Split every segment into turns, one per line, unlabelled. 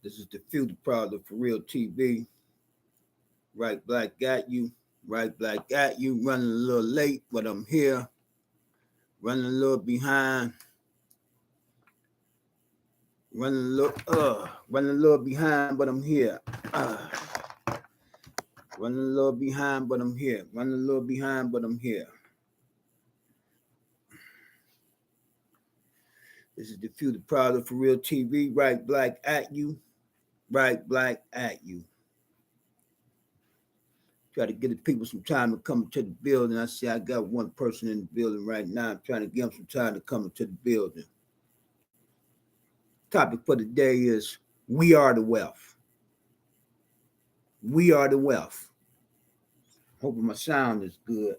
This is the Future Proud of For Real TV. Right Black got you. Right Black got you. Running a little late, but I'm here. Running a little behind. Running a little behind, but I'm here. Running a little behind, but I'm here. Running a little behind, but I'm here. This is the Future Proud of For Real TV. Right Black at you. Right Black at you. Try to get the people some time to come to the building. I see I got one person in the building right now. I'm trying to give them some time to come into the building. Topic for the day is we are the wealth. We are the wealth. Hoping my sound is good.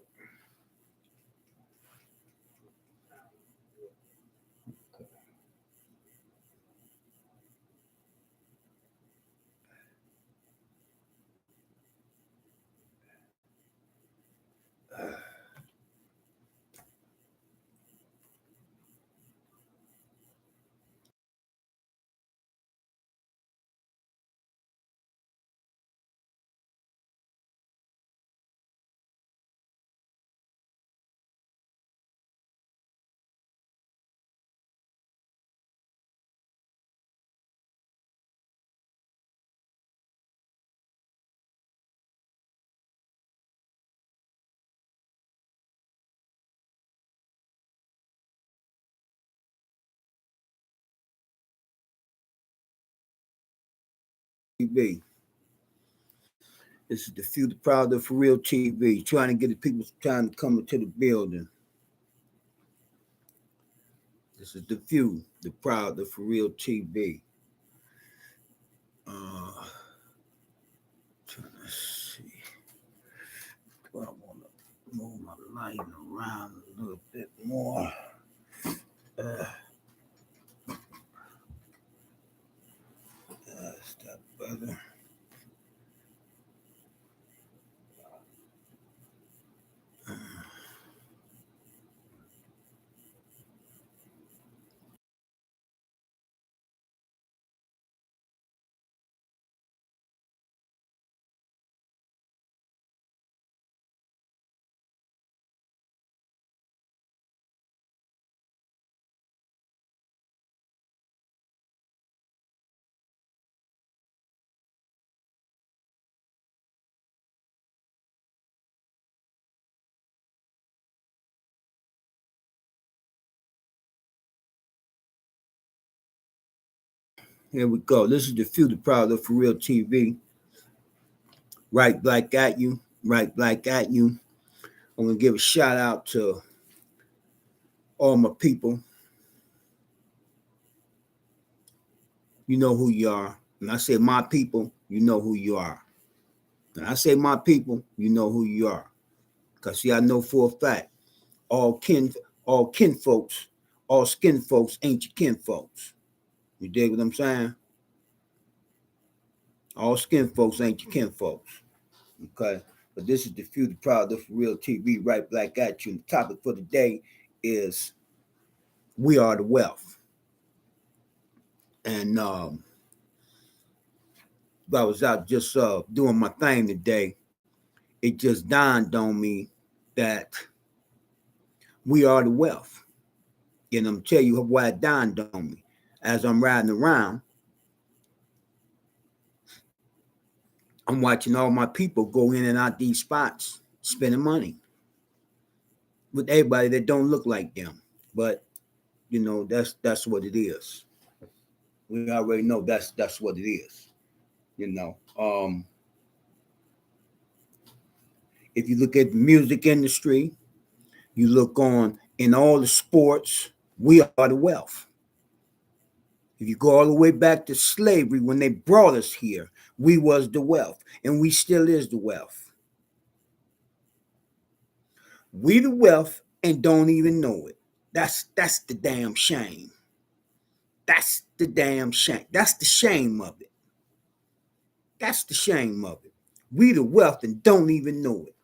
TV. This is the Future Proud of For Real TV. Trying to get the people some time to come into the building. This is the Few, the Proud of For Real TV. Trying to see. Do I want to move my lighting around a little bit more? Is that better? Here we go. This is the Future Proud of For Real TV. Right Black at you. Right Black at you. I'm going to give a shout out to all my people. You know who you are. When I say my people, you know who you are. When I say my people, you know who you are. Because see, I know for a fact, all kin folks, all skin folks ain't your kin folks. You dig what I'm saying? All skin folks ain't your kin folks. Okay? But this is the Future Proud of For Real TV, Right Black at you. And the topic for the day is we are the wealth. And I was out just doing my thing today. It just dawned on me that we are the wealth. And I'm tell you why it dawned on me. As I'm riding around, I'm watching all my people go in and out these spots, spending money with everybody that don't look like them. But you know, that's what it is. We already know that's what it is. You know, if you look at the music industry, you look on in all the sports, we are the wealth. If you go all the way back to slavery, when they brought us here, we was the wealth, and we still is the wealth. We the wealth and don't even know it. That's the damn shame. That's the damn shame. That's the shame of it. That's the shame of it. We the wealth and don't even know it.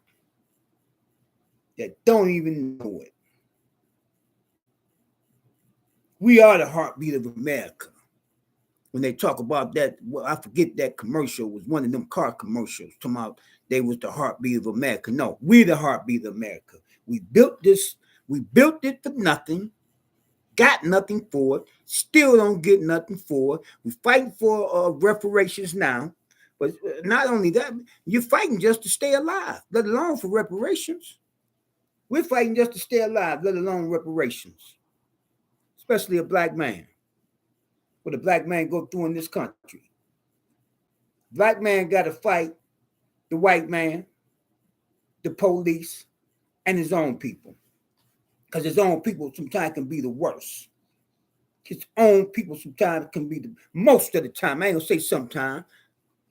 That don't even know it. We are the heartbeat of America. When they talk about that, well, I forget that commercial was one of them car commercials talking about they was the heartbeat of America. No, we the heartbeat of America. We built this, we built it for nothing, got nothing for it, still don't get nothing for it. We fighting for reparations now. But not only that, you're fighting just to stay alive, let alone for reparations. We're fighting just to stay alive, let alone reparations, especially a black man. What a black man go through in this country. Black man got to fight the white man, the police, and his own people. Because his own people sometimes can be the worst. His own people sometimes can be most of the time. I ain't gonna say sometimes.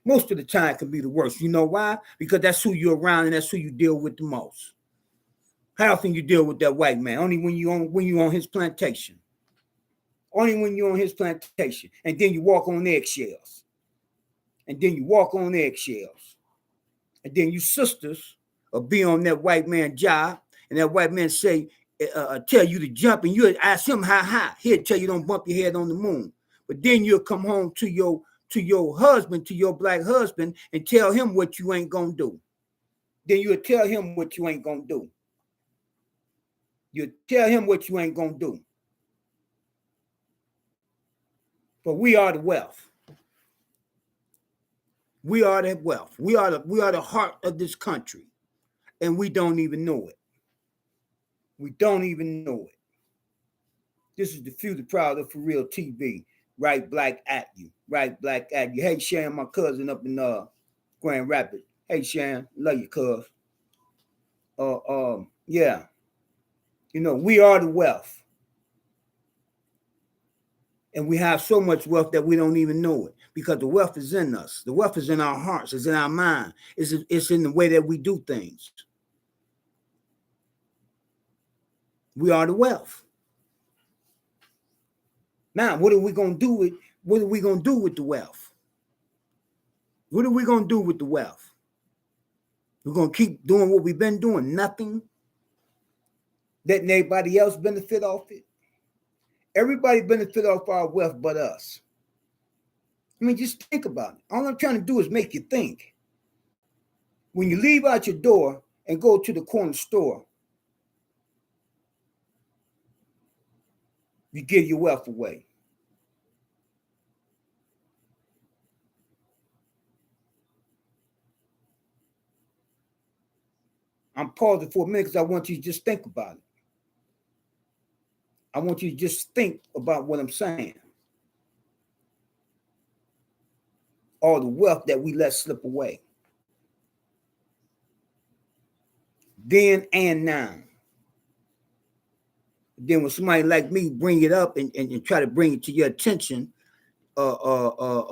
Most of the time can be the worst. You know why? Because that's who you're around and that's who you deal with the most. How often you deal with that white man? Only when you on his plantation. Only when you're on his plantation. And then you walk on eggshells. And then you walk on eggshells. And then you sisters will be on that white man job. And that white man say, tell you to jump. And you ask him how high. He'll tell you don't bump your head on the moon. But then you'll come home to your husband, to your black husband, and tell him what you ain't gonna do. Then you'll tell him what you ain't gonna do. You tell him what you ain't gonna do. But we are the wealth. We are the wealth. We are the heart of this country. And we don't even know it. We don't even know it. This is the Future Proud of For Real TV. Right black at you. Right black at you. Hey, Shan, my cousin up in Grand Rapids. Hey, Shan, love you, cuz. Yeah. You know, we are the wealth. And we have so much wealth that we don't even know it because the wealth is in us. The wealth is in our hearts. It's in our mind. It's in the way that we do things. We are the wealth. Now, what are we going to do with the wealth? What are we going to do with the wealth? We're going to keep doing what we've been doing, nothing, letting everybody else benefit off it. Everybody benefit off our wealth but us. I mean, just think about it. All I'm trying to do is make you think. When you leave out your door and go to the corner store, you give your wealth away. I'm pausing for a minute because I want you to just think about it. I want you to just think about what I'm saying. All the wealth that we let slip away. Then and now. Then when somebody like me bring it up and try to bring it to your attention, I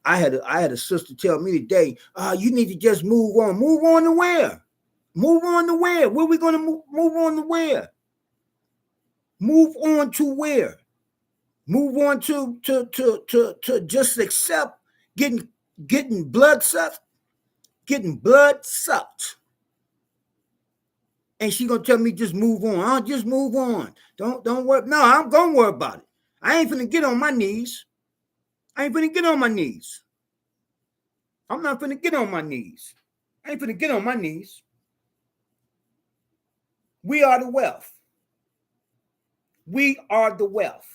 had a sister tell me today, you need to just move on. Move on to where? Move on to where? Where are we going to move on to where? Move on to where? Move on to just accept getting blood sucked, and she gonna tell me just move on. I'll just move on. Don't worry. No, I'm gonna worry about it. I ain't finna get on my knees. I'm not finna get on my knees. I ain't finna get on my knees. We are the wealth. We are the wealth.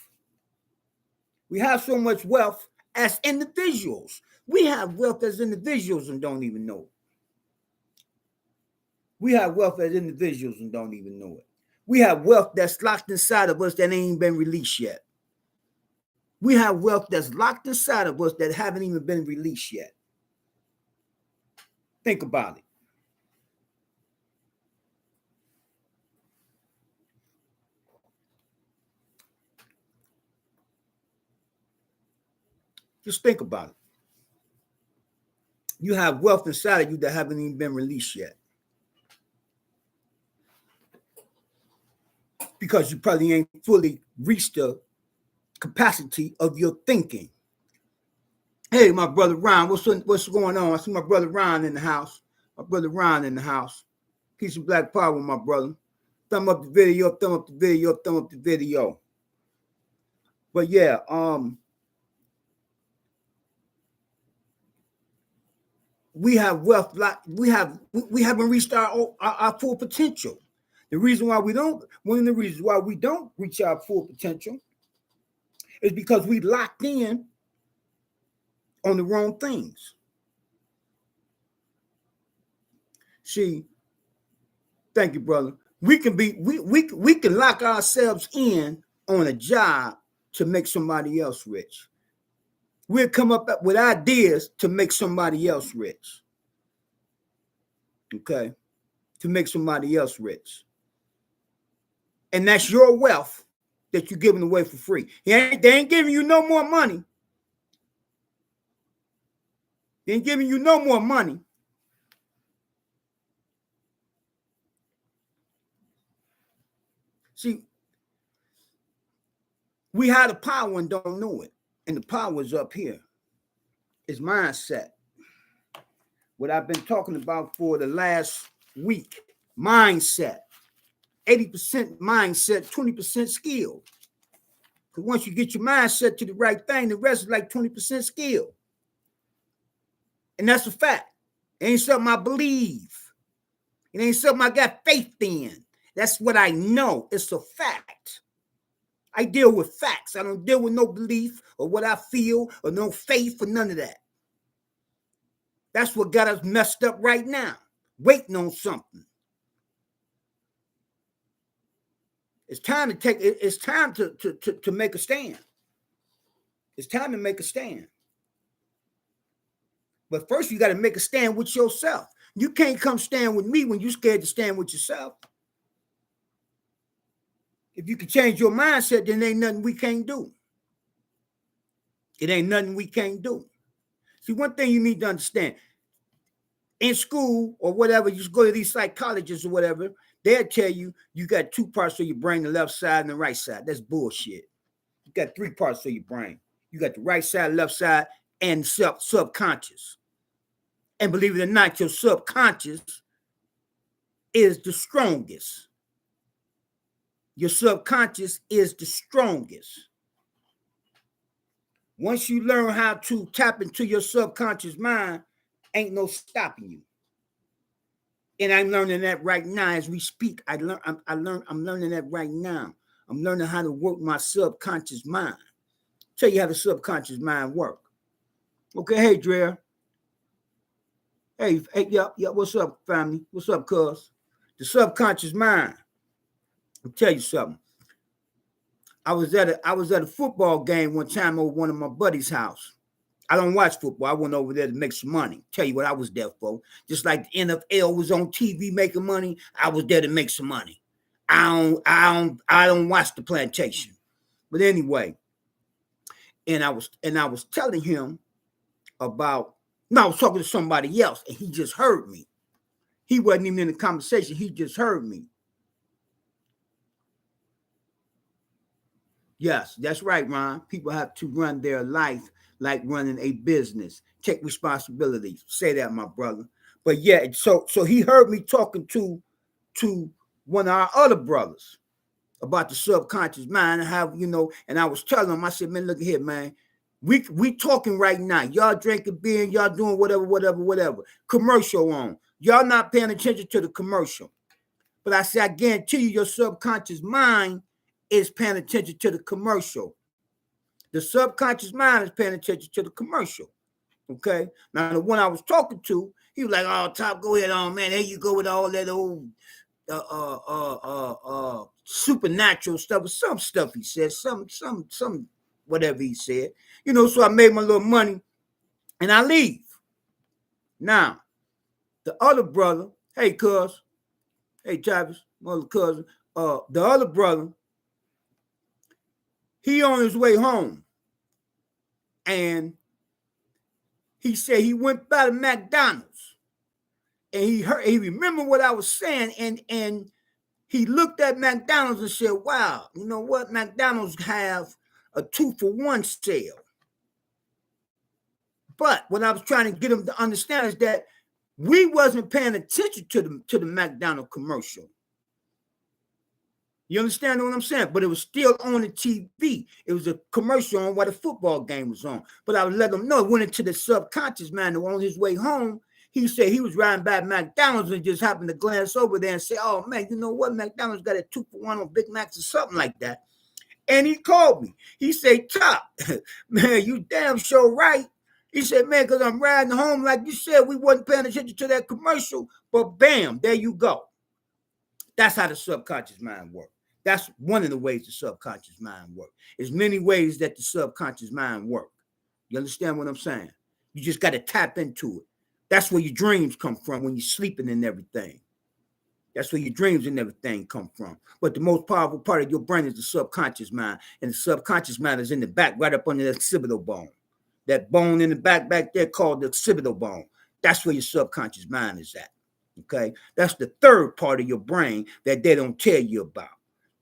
We have so much wealth as individuals. We have wealth as individuals and don't even know it. We have wealth as individuals and don't even know it. We have wealth that's locked inside of us that ain't been released yet. We have wealth that's locked inside of us that haven't even been released yet. Think about it. Just think about it. You have wealth inside of you that haven't even been released yet. Because you probably ain't fully reached the capacity of your thinking. Hey, my brother Ron, what's going on? I see my brother Ron in the house. Peace and black power, my brother. Thumb up the video. But yeah, we have wealth like we haven't reached our full potential. One of the reasons why we don't reach our full potential is because we locked in on the wrong things. See, thank you, brother. We can lock ourselves in on a job to make somebody else rich. We'll come up with ideas to make somebody else rich. Okay? To make somebody else rich. And that's your wealth that you're giving away for free. They ain't giving you no more money. They ain't giving you no more money. See, we have the power and don't know it. And the power is up here. It's mindset. What I've been talking about for the last week. Mindset. 80% mindset, 20% skill. Because once you get your mindset to the right thing, the rest is like 20% skill. And that's a fact. It ain't something I believe. It ain't something I got faith in. That's what I know. It's a fact. I deal with facts. I don't deal with no belief or what I feel or no faith or none of that. That's what got us messed up right now, waiting on something. It's time to make a stand. It's time to make a stand. But first, you got to make a stand with yourself. You can't come stand with me when you're scared to stand with yourself. If you can change your mindset, then ain't nothing we can't do. It ain't nothing we can't do. See, one thing you need to understand, in school or whatever, you just go to these psychologists or whatever, they'll tell you you got two parts of your brain, the left side and the right side. That's bullshit. You got three parts of your brain. You got the right side, left side, and subconscious. And believe it or not, your subconscious is the strongest. Your subconscious is the strongest. Once you learn how to tap into your subconscious mind, ain't no stopping you. And I'm learning that right now as we speak. I'm learning that right now. I'm learning how to work my subconscious mind. Tell you how the subconscious mind work. Okay, hey, Dre. Hey, yeah, what's up, family? What's up, cuz? The subconscious mind. I'll tell you something. I was at a football game one time over one of my buddy's house. I don't watch football. I went over there to make some money. Tell you what I was there for. Just like the NFL was on TV making money, I was there to make some money. I don't watch the plantation. But anyway, and I was telling him about, no, I was talking to somebody else, and he just heard me. He wasn't even in the conversation. He just heard me. Yes, that's right, Ron. People have to run their life like running a business. Take responsibility. Say that, my brother. But yeah, so he heard me talking to one of our other brothers about the subconscious mind and how, and I was telling him, I said, man, look here, man. We talking right now. Y'all drinking beer, y'all doing whatever. Commercial on. Y'all not paying attention to the commercial. But I said, I guarantee you, your subconscious mind is paying attention to the commercial. The subconscious mind is paying attention to the commercial. Okay. Now the one I was talking to, he was like, "Oh, Top, go ahead on, man. There you go with all that old supernatural stuff, or some stuff he said, some whatever he said. So I made my little money and I leave. Now, the other brother, hey cuz, hey Travis, my other cousin, the other brother, he on his way home. And he said he went by the McDonald's and he remembered what I was saying, and he looked at McDonald's and said, wow, you know what? McDonald's have a 2-for-1 sale. But what I was trying to get him to understand is that we wasn't paying attention to the McDonald's commercial. You understand what I'm saying? But it was still on the TV. It was a commercial on while the football game was on. But I would let him know it went into the subconscious mind. On his way home, He said he was riding by McDonald's and just happened to glance over there and say, "Oh man, you know what? McDonald's got a 2-for-1 on Big Macs or something like that." And he called me. He said, "Top, man, you damn sure right." He said, "Man, because I'm riding home, like you said, we wasn't paying attention to that commercial, but bam, there you go." That's how the subconscious mind works. That's one of the ways the subconscious mind works. There's many ways that the subconscious mind works. You understand what I'm saying? You just got to tap into it. That's where your dreams come from when you're sleeping and everything. That's where your dreams and everything come from. But the most powerful part of your brain is the subconscious mind. And the subconscious mind is in the back, right up under the occipital bone. That bone in the back there called the occipital bone. That's where your subconscious mind is at. Okay? That's the third part of your brain that they don't tell you about.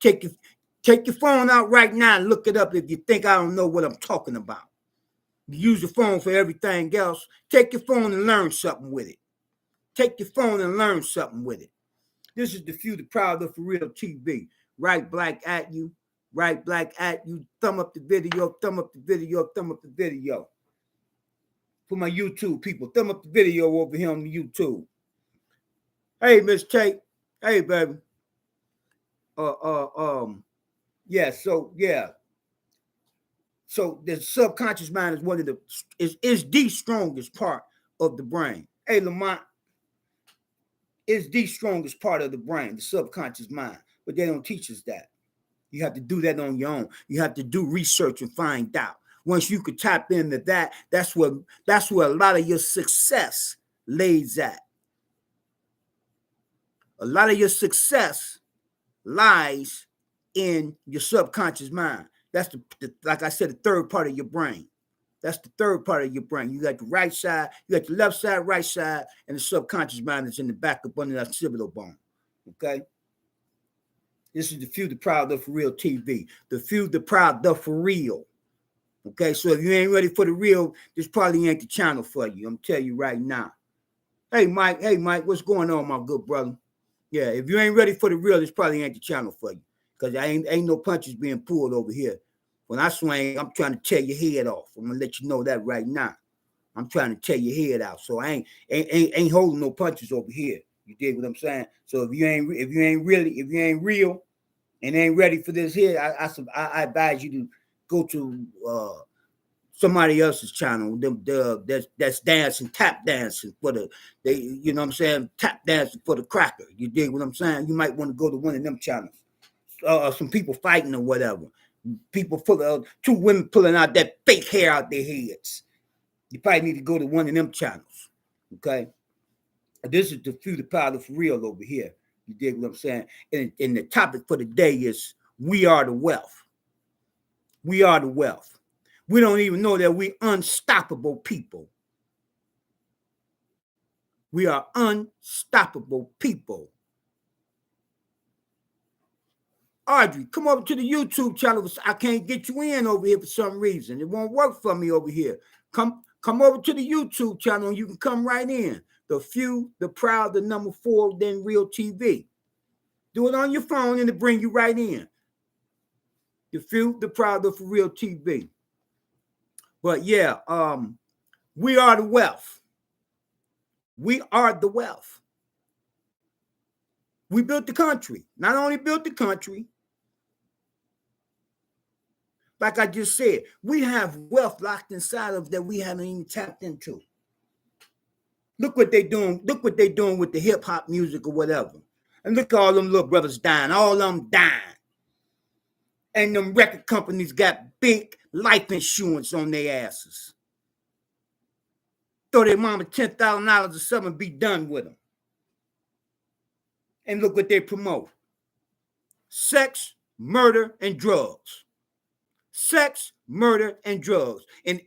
Take your phone out right now and look it up if you think I don't know what I'm talking about. You use your phone for everything else. Take your phone and learn something with it. Take your phone and learn something with it. This is the Few, the Proud, the For Real TV. Right black at you. Right black at you. Thumb up the video. Thumb up the video. Thumb up the video. For my YouTube people, thumb up the video over here on the YouTube. Hey, Miss Tate. Hey, baby. Yeah. So the subconscious mind is one of the is the strongest part of the brain. Hey, Lamont, is the strongest part of the brain, the subconscious mind. But they don't teach us that. You have to do that on your own. You have to do research and find out. Once you could tap into that, that's where a lot of your success lays at. A lot of your success lies in your subconscious mind. That's like I said, the third part of your brain. That's the third part of your brain. You got the right side, you got the left side, right side, and the subconscious mind is in the back up under that occipital bone. Okay? This is the Few, the Proud, the For Real TV. The Few, the Proud, the For Real. Okay, so if you ain't ready for the real, this probably ain't the channel for you. I'm telling you right now. Hey, Mike, what's going on, my good brother? Yeah, if you ain't ready for the real, this probably ain't the channel for you. Because ain't no punches being pulled over here. When I swing, I'm trying to tear your head off. I'm gonna let you know that right now. I'm trying to tear your head out. So I ain't holding no punches over here. You dig what I'm saying? So if you ain't real and ain't ready for this here, I advise you to go to somebody else's channel. That's dancing, tap dancing for you know what I'm saying, tap dancing for the cracker. You dig what I'm saying? You might want to go to one of them channels. Some people fighting or whatever. People two women pulling out that fake hair out their heads. You probably need to go to one of them channels. Okay? This is the Few, the Proud, the For Real over here. You dig what I'm saying? And the topic for the day is we are the wealth. We are the wealth. We don't even know that we unstoppable people. We are unstoppable people. Audrey, come over to the YouTube channel. I can't get you in over here for some reason. It won't work for me over here. Come over to the YouTube channel and you can come right in. The Few, the Proud, the number 4, then Real TV. Do it on your phone and it'll bring you right in. The Few, the Proud, the For Real TV. But yeah, we are the wealth. We are the wealth. We built the country. Not only built the country, like I just said, we have wealth locked inside of that we haven't even tapped into. Look what they're doing. Look what they're doing with the hip hop music or whatever. And look at all them little brothers dying. All of them dying. And them record companies got big life insurance on their asses. Throw their mama $10,000 or something and be done with them. And look what they promote. Sex, murder, and drugs. Sex, murder, and drugs. And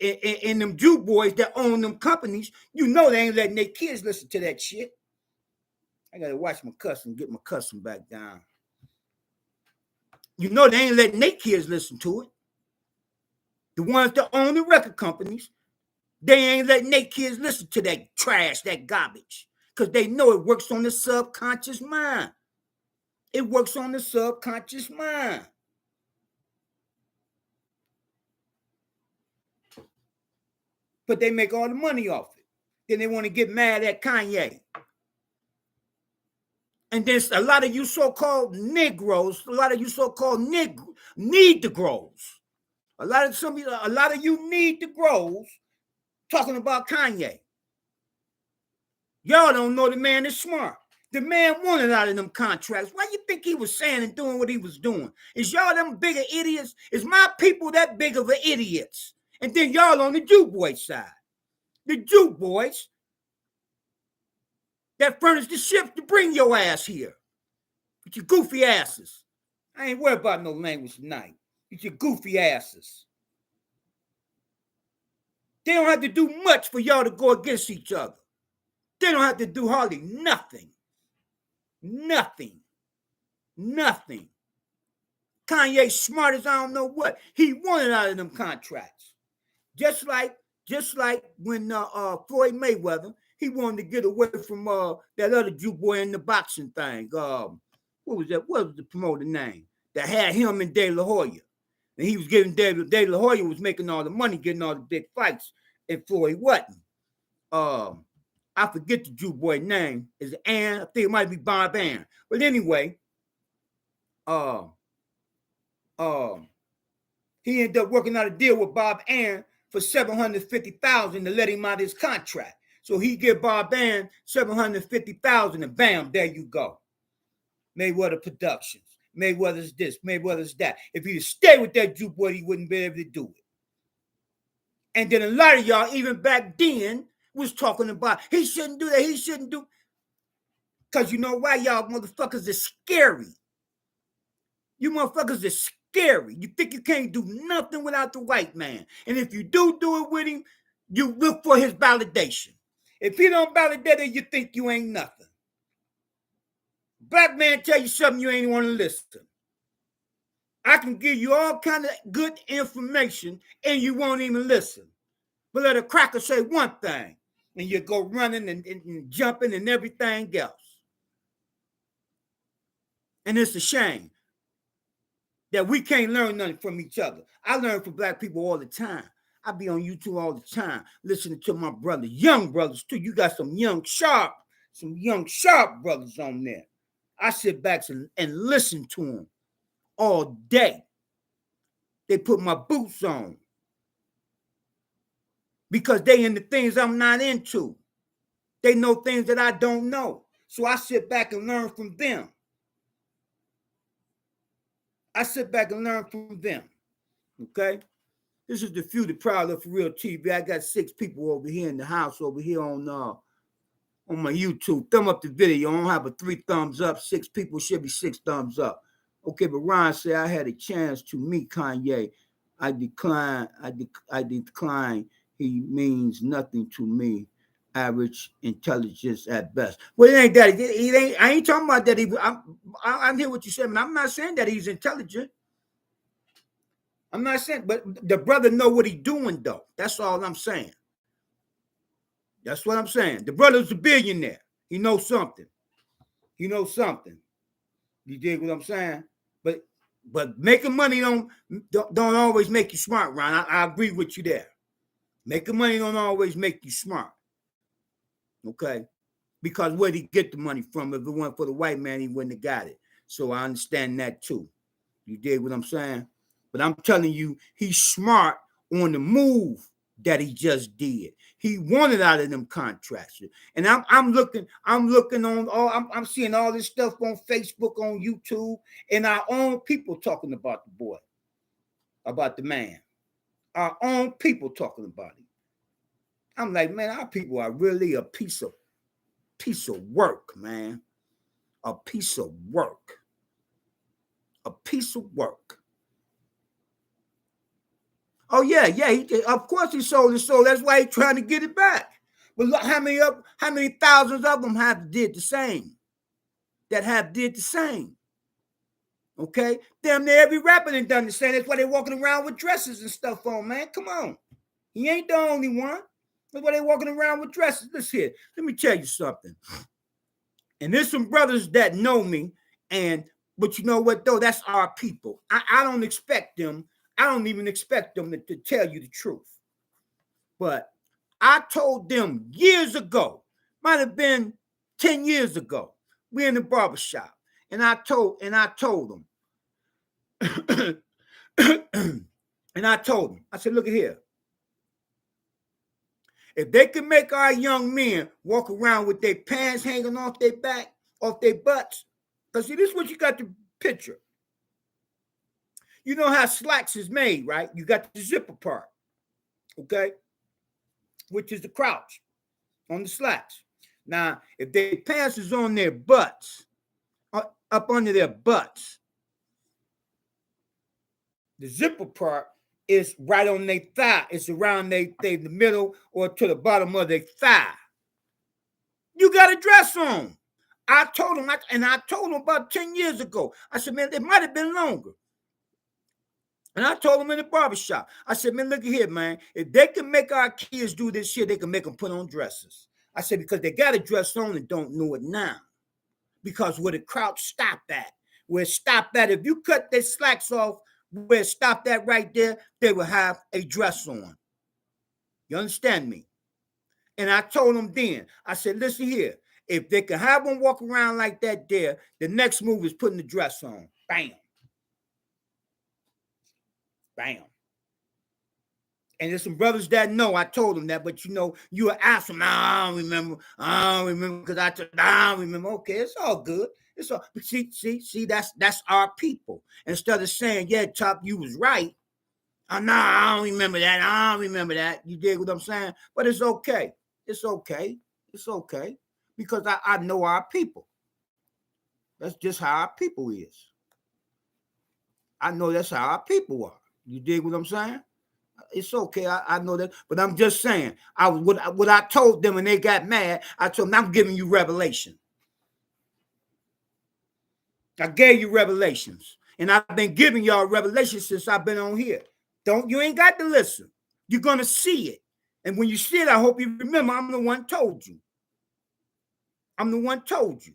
them Jew boys that own them companies, you know they ain't letting their kids listen to that shit. I gotta watch my cussing, get my cussing back down. You know they ain't letting their kids listen to it. The ones that own the record companies, they ain't letting their kids listen to that trash, that garbage. Because they know it works on the subconscious mind. It works on the subconscious mind. But they make all the money off it. Then they want to get mad at Kanye. And then a lot of you so-called Negroes, a lot of you so-called need the grows. A lot of you need the grows talking about Kanye. Y'all don't know the man is smart. The man wanted out of them contracts. Why you think he was saying and doing what he was doing? Is y'all them bigger idiots? Is my people that big of an idiots? And then y'all on the Jew boy side. The Jew boys that furnished the ship to bring your ass here. With your goofy asses. I ain't worried about no language tonight. With your goofy asses. They don't have to do much for y'all to go against each other. They don't have to do hardly nothing. Nothing. Kanye smart as I don't know what. He wanted out of them contracts. Just like when Floyd Mayweather, he wanted to get away from that other Jew boy in the boxing thing. What was that? What was the promoter name? That had him and De La Hoya. And he was giving De La Hoya was making all the money, getting all the big fights, and Floyd wasn't. I forget the Jew boy name. Is it Ann? I think it might be Bob Ann. But anyway, he ended up working out a deal with Bob Ann for $750,000 to let him out of his contract. So he give Bob Ann $750,000 and bam, there you go. Mayweather Productions. Mayweather's this, Mayweather's that. If he'd stay with that Jew boy, he wouldn't be able to do it. And then a lot of y'all, even back then, was talking about he shouldn't do that, he shouldn't do. Because you know why? Y'all motherfuckers are scary. You motherfuckers are scary. You think you can't do nothing without the white man. And if you do it with him, you look for his validation. If he don't validate it, you think you ain't nothing. Black man tell you something you ain't want to listen. I can give you all kind of good information and you won't even listen. But let a cracker say one thing and you go running and jumping and everything else. And it's a shame that we can't learn nothing from each other. I learn from black people all the time. I be on YouTube all the time listening to my brothers, young brothers too. You got some young sharp brothers on there. I sit back and listen to them all day. They put my boots on because they into things I'm not into. They know things that I don't know. So I sit back and learn from them. Okay? This is the Few, the Proud of For Real TV. I got 6 people over here in the house, over here on my YouTube. Thumb up the video. I don't have a 3 thumbs up. 6 people should be 6 thumbs up. Okay, but Ron said I had a chance to meet Kanye. I decline. He means nothing to me. Average intelligence at best. Well, it ain't that. I ain't talking about that. I hear what you said, but I'm not saying that he's intelligent. I'm not saying, but the brother know what he's doing, though. That's all I'm saying. That's what I'm saying. The brother's a billionaire. He knows something. You dig what I'm saying? But making money don't always make you smart, Ron. I agree with you there. Making money don't always make you smart. Okay? Because where'd he get the money from? If it weren't for the white man, he wouldn't have got it. So I understand that too. You dig what I'm saying? But I'm telling you, he's smart on the move that he just did. He wanted out of them contracts. And I'm looking on I'm seeing all this stuff on Facebook, on YouTube, and our own people talking about the boy, about the man. Our own people talking about him. I'm like, man, our people are really a piece of work, man. A piece of work. Oh yeah. Of course he sold his soul. That's why he's trying to get it back. But look how many thousands of them have did the same. Okay? Damn near every rapper done the same. That's why they're walking around with dresses and stuff on, man. Come on. He ain't the only one. That's why they're walking around with dresses. Listen here. Let me tell you something. And there's some brothers that know me, but you know what, though? That's our people. I don't expect them. I don't even expect them to tell you the truth. But I told them years ago, might have been 10 years ago, we're in the barbershop, and I told them, and I told them, I said, look at here. If they can make our young men walk around with their pants hanging off their back, off their butts, because see, this is what you got to picture. You know how slacks is made, right? You got the zipper part, okay? Which is the crouch on the slacks. Now, if their pants is on their butts, up under their butts, the zipper part is right on their thigh. It's around the middle or to the bottom of their thigh. You got a dress on. I told them about 10 years ago. I said, man, it might have been longer. And I told them in the barbershop, I said, man, look at here, man. If they can make our kids do this shit, they can make them put on dresses. I said, because they got a dress on and don't know it now. Because where the crowd stopped at, where it stopped at, if you cut their slacks off, where it stopped at right there, they will have a dress on. You understand me? And I told them then, I said, listen here, if they can have them walk around like that there, the next move is putting the dress on. Bam. Bam. And there's some brothers that know I told them that, but you know, you will ask them, I don't remember, because I don't remember. Okay, it's all good. It's all see, that's our people. Instead of saying, yeah, Chop, you was right. No, I don't remember that. I don't remember that. You dig what I'm saying? But it's okay. It's okay. It's okay. Because I know our people. That's just how our people is. I know that's how our people are. You dig what I'm saying? It's okay. I know that. But I'm just saying, what I told them when they got mad, I told them, I'm giving you revelation. I gave you revelations. And I've been giving y'all revelations since I've been on here. You ain't got to listen. You're going to see it. And when you see it, I hope you remember I'm the one told you. I'm the one told you.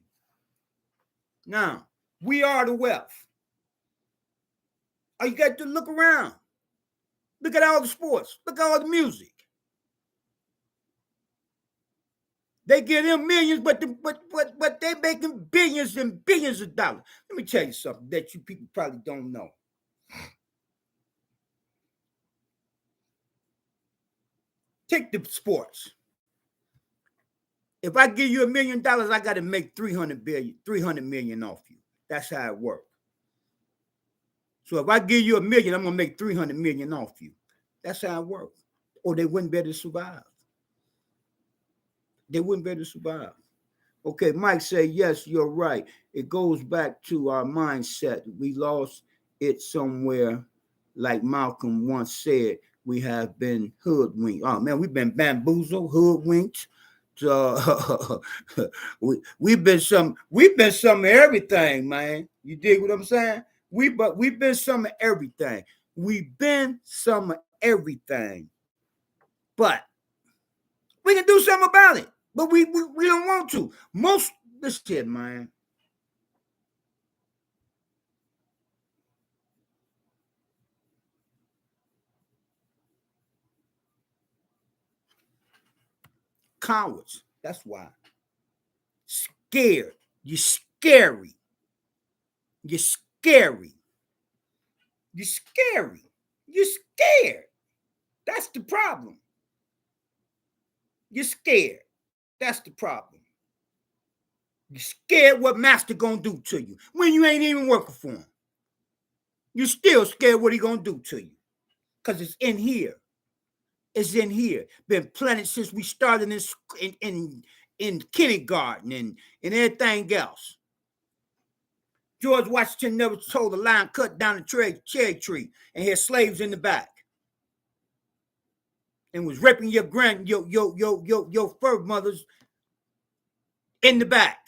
Now, we are the wealth. Oh, you got to look around. Look at all the sports. Look at all the music. They give them millions, but they making billions and billions of dollars. Let me tell you something that you people probably don't know. Take the sports. If I give you $1 million, I got to make 300 million off you. That's how it works. So if I give you $1 million, I'm gonna make 300 million off you. That's how it works. Or they wouldn't be able to survive. They wouldn't be able to survive. Okay, Mike said, yes, you're right. It goes back to our mindset. We lost it somewhere, like Malcolm once said, we have been hoodwinked. Oh, man, we've been bamboozled, hoodwinked. We've been some of everything, man. You dig what I'm saying? We've been some of everything. We've been some of everything. But we can do something about it. But we don't want to. Most this shit, man. Cowards. That's why. Scared. You're scary. You're scary. You're scary. You're scared. That's the problem. You're scared. That's the problem. You're scared what master gonna do to you when you ain't even working for him. You're still scared what he gonna do to you. Because it's in here. It's in here. Been planted since we started in kindergarten and everything else. George Washington never told a lion cut down a cherry tree and had slaves in the back. And was raping your fur mothers in the back.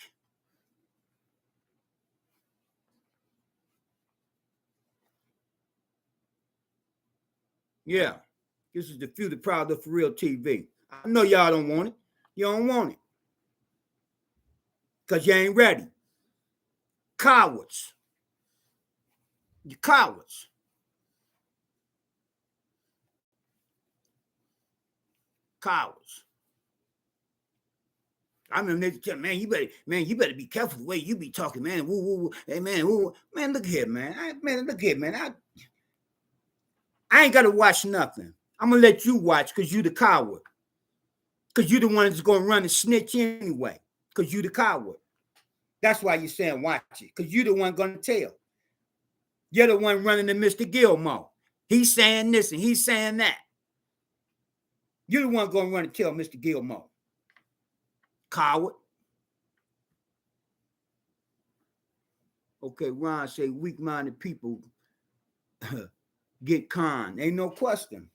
Yeah. This is the Few, the Proud, the For Real TV. I know y'all don't want it. You don't want it. Because you ain't ready. Cowards. You cowards. Cowards. I remember they tell man, you better be careful the way you be talking, man. Woo, woo, woo. Hey, man, woo, woo. Man, look here, man. Look here, man. I ain't got to watch nothing. I'm going to let you watch because you the coward. Because you the one that's going to run and snitch anyway. Because you the coward. That's why you're saying watch it. Because you the one going to tell. You're the one running to Mr. Gilmore. He's saying this and he's saying that. You're the one going to run and tell Mr. Gilmore. Coward. Okay, Ron say weak-minded people get conned. Ain't no question.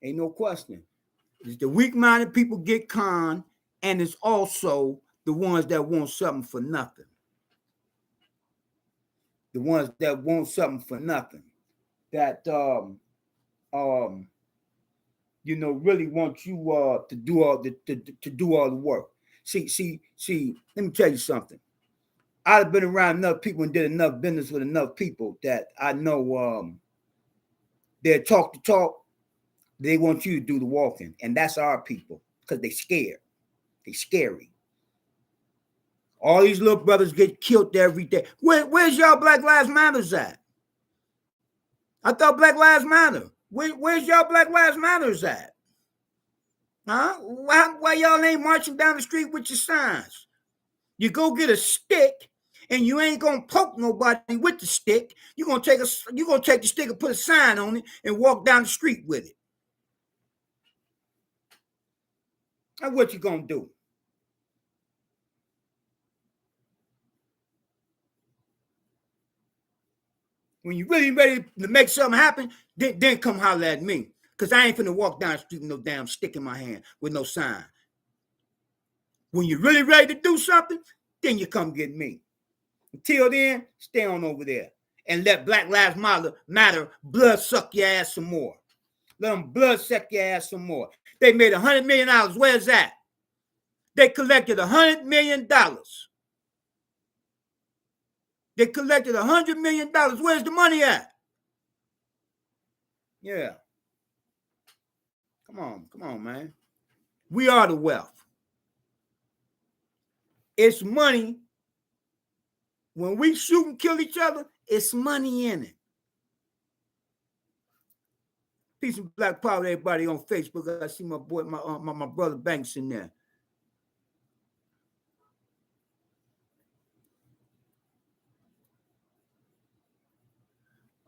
Ain't no question. It's the weak-minded people get conned, and it's also the ones that want something for nothing. The ones that want something for nothing. That really want you to do all the work. See, let me tell you something. I've been around enough people and did enough business with enough people that I know they'll talk the talk. They want you to do the walking. And that's our people because they scared. They scary. All these little brothers get killed every day. Where's y'all Black Lives Matters at? I thought Black Lives Matter. Where's y'all Black Lives Matters at? Huh? Why y'all ain't marching down the street with your signs? You go get a stick and you ain't gonna poke nobody with the stick. You're gonna take the stick and put a sign on it and walk down the street with it. That's what you gonna do. When you really ready to make something happen, then come holler at me. Because I ain't finna walk down the street with no damn stick in my hand with no sign. When you're really ready to do something, then you come get me. Until then, stay on over there and let Black Lives Matter blood suck your ass some more. Let them blood suck your ass some more. They made $100 million. Where's that? They collected $100 million. They collected $100 million. Where's the money at? Yeah. Come on, man. We are the wealth. It's money. When we shoot and kill each other, it's money in it. Peace and black power to everybody on Facebook. I see my boy, my brother Banks in there.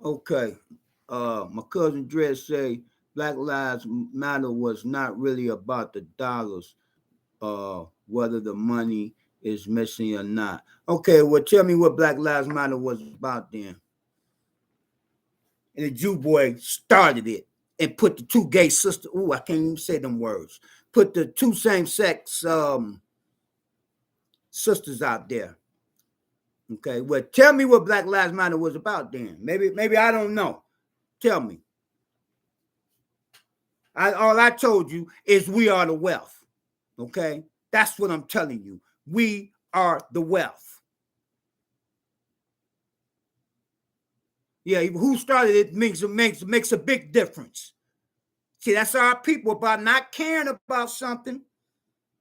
Okay. My cousin Dred say Black Lives Matter was not really about the dollars, whether the money is missing or not. Okay, well, tell me what Black Lives Matter was about then. And the Jew boy started it and put the two gay sisters. Ooh, I can't even say them words. Put the two same-sex sisters out there. Okay, well, tell me what Black Lives Matter was about then. Maybe I don't know. Tell me. All I told you is we are the wealth. Okay, that's what I'm telling you. We are the wealth. Yeah, who started it makes a big difference. See, that's our people about not caring about something.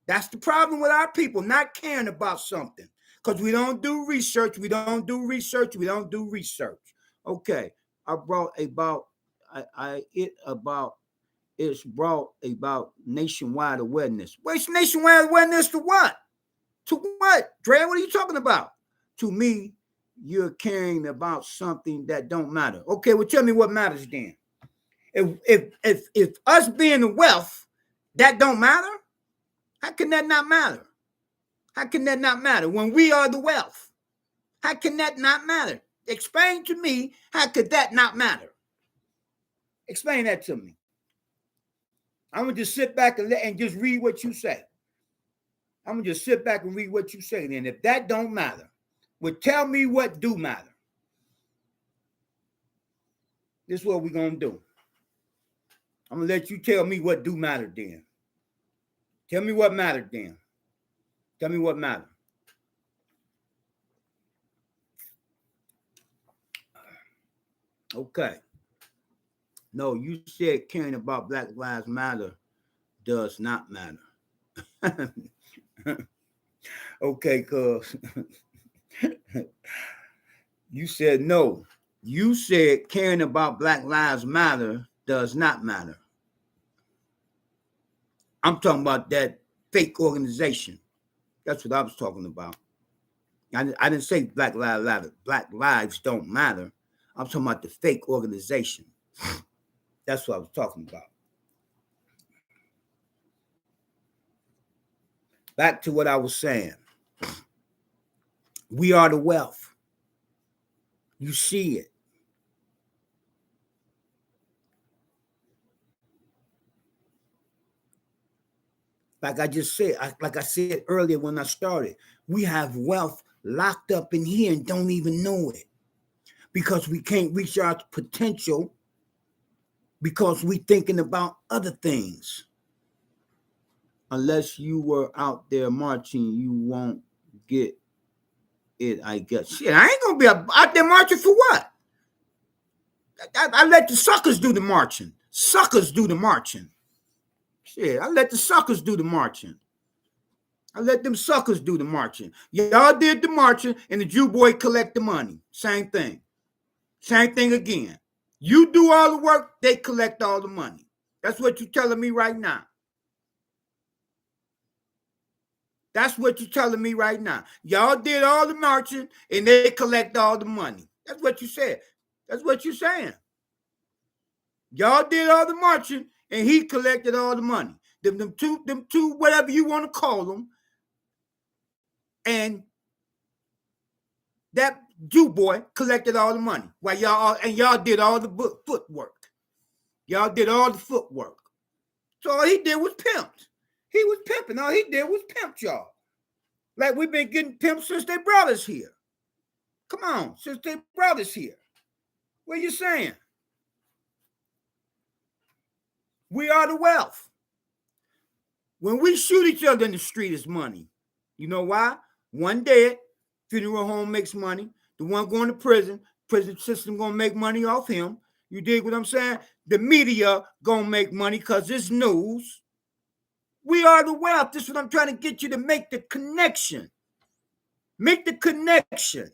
That's the problem with our people, not caring about something. Because we don't do research. Okay. It's brought about nationwide awareness. Where's nationwide awareness to what? To what? Dre, what are you talking about? To me, you're caring about something that don't matter. Okay, well, tell me what matters then. If us being the wealth, that don't matter, how can that not matter? How can that not matter when we are the wealth? How can that not matter? Explain to me, how could that not matter? Explain that to me. I'm going to just sit back and just read what you say. I'm going to just sit back and read what you say. Then if that don't matter, well, tell me what do matter. This is what we're going to do. I'm going to let you tell me what do matter then. Tell me what mattered then. Tell me what mattered. Okay. No, you said caring about Black Lives Matter does not matter. Okay, cuz you said no. You said caring about Black Lives Matter does not matter. I'm talking about that fake organization. That's what I was talking about. I didn't say Black Lives Matter. Black lives don't matter. I'm talking about the fake organization. That's what I was talking about. Back to what I was saying. We are the wealth. You see it. Like I just said, like I said earlier when I started, we have wealth locked up in here and don't even know it because we can't reach our potential because we thinking about other things. Unless you were out there marching, you won't get it, I guess. Shit, I ain't gonna be out there marching for what? I let the suckers do the marching. Suckers do the marching. Shit, I let the suckers do the marching. I let them suckers do the marching. Y'all did the marching, and the Jew boy collect the money. Same thing. Same thing again. You do all the work, they collect all the money. That's what you're telling me right now. That's what you're telling me right now. Y'all did all the marching, and they collect all the money. That's what you said. That's what you're saying. Y'all did all the marching, and he collected all the money. Them two, whatever you want to call them, and that Jew boy collected all the money while y'all did all the footwork. Y'all did all the footwork. So all he did was pimp. He was pimping. All he did was pimp y'all. Like we've been getting pimped since they brought us here. Come on, since they brought us here. What are you saying? We are the wealth. When we shoot each other in the street, it's money. You know why? One dead, funeral home makes money. The one going to prison system gonna make money off him. You dig what I'm saying? The media gonna make money because it's news. We are the wealth. This is what I'm trying to get you to make the connection. Make the connection.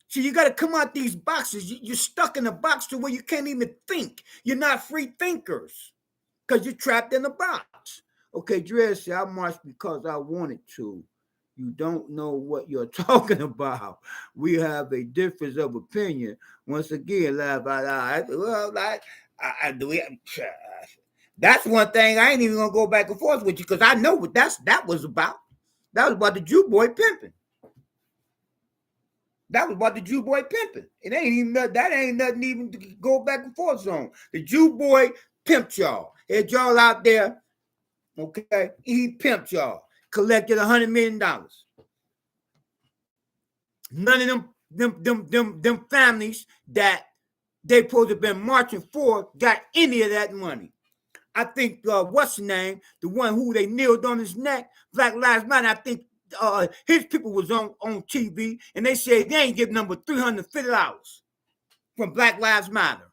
So you got to come out these boxes. You're stuck in a box to where you can't even think. You're not free thinkers because you're trapped in a box. Okay, Dre said, I marched because I wanted to. You don't know what you're talking about. We have a difference of opinion. Once again, laugh out loud. Well, like, that's one thing I ain't even gonna go back and forth with you because I know what that was about. That was about the Jew boy pimping. That was about the Jew boy pimping. It ain't even that ain't nothing even to go back and forth on. The Jew boy pimped y'all. Had y'all out there, okay? He pimped y'all. Collected $100 million. None of them families that they supposed to have been marching for got any of that money. I think what's the name? The one who they kneeled on his neck, Black Lives Matter. I think his people was on TV and they said they ain't giving number $350 from Black Lives Matter.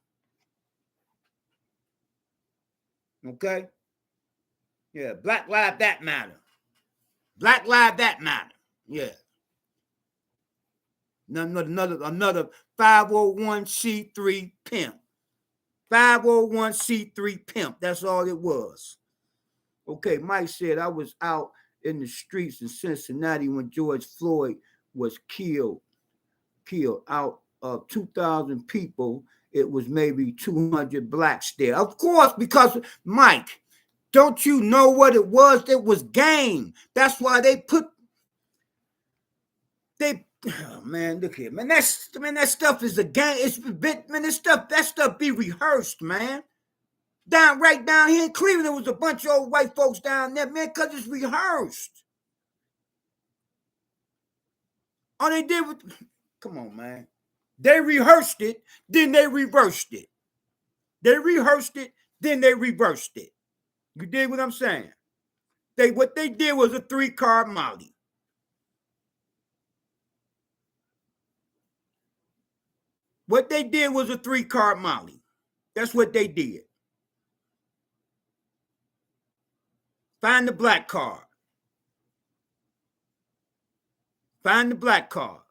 Okay? Yeah, Black Lives that matter. Black Lives that matter. Yeah. Another 501c3 pimp. 501c3 pimp. That's all it was. Okay, Mike said I was out in the streets in Cincinnati when George Floyd was killed. Out of 2,000 people, it was maybe 200 blacks there. Of course, because, Mike, don't you know what it was? It was game. That's why oh, man, look here, man. That stuff is a game. It's a bit, man. That stuff be rehearsed, man. Right down here in Cleveland, there was a bunch of old white folks down there, man, because it's rehearsed. All they did was, come on, man. They rehearsed it, then they reversed it. They rehearsed it, then they reversed it. You dig what I'm saying? What they did was a 3-card Molly. What they did was a 3-card Molly. That's what they did. Find the black card. Find the black card.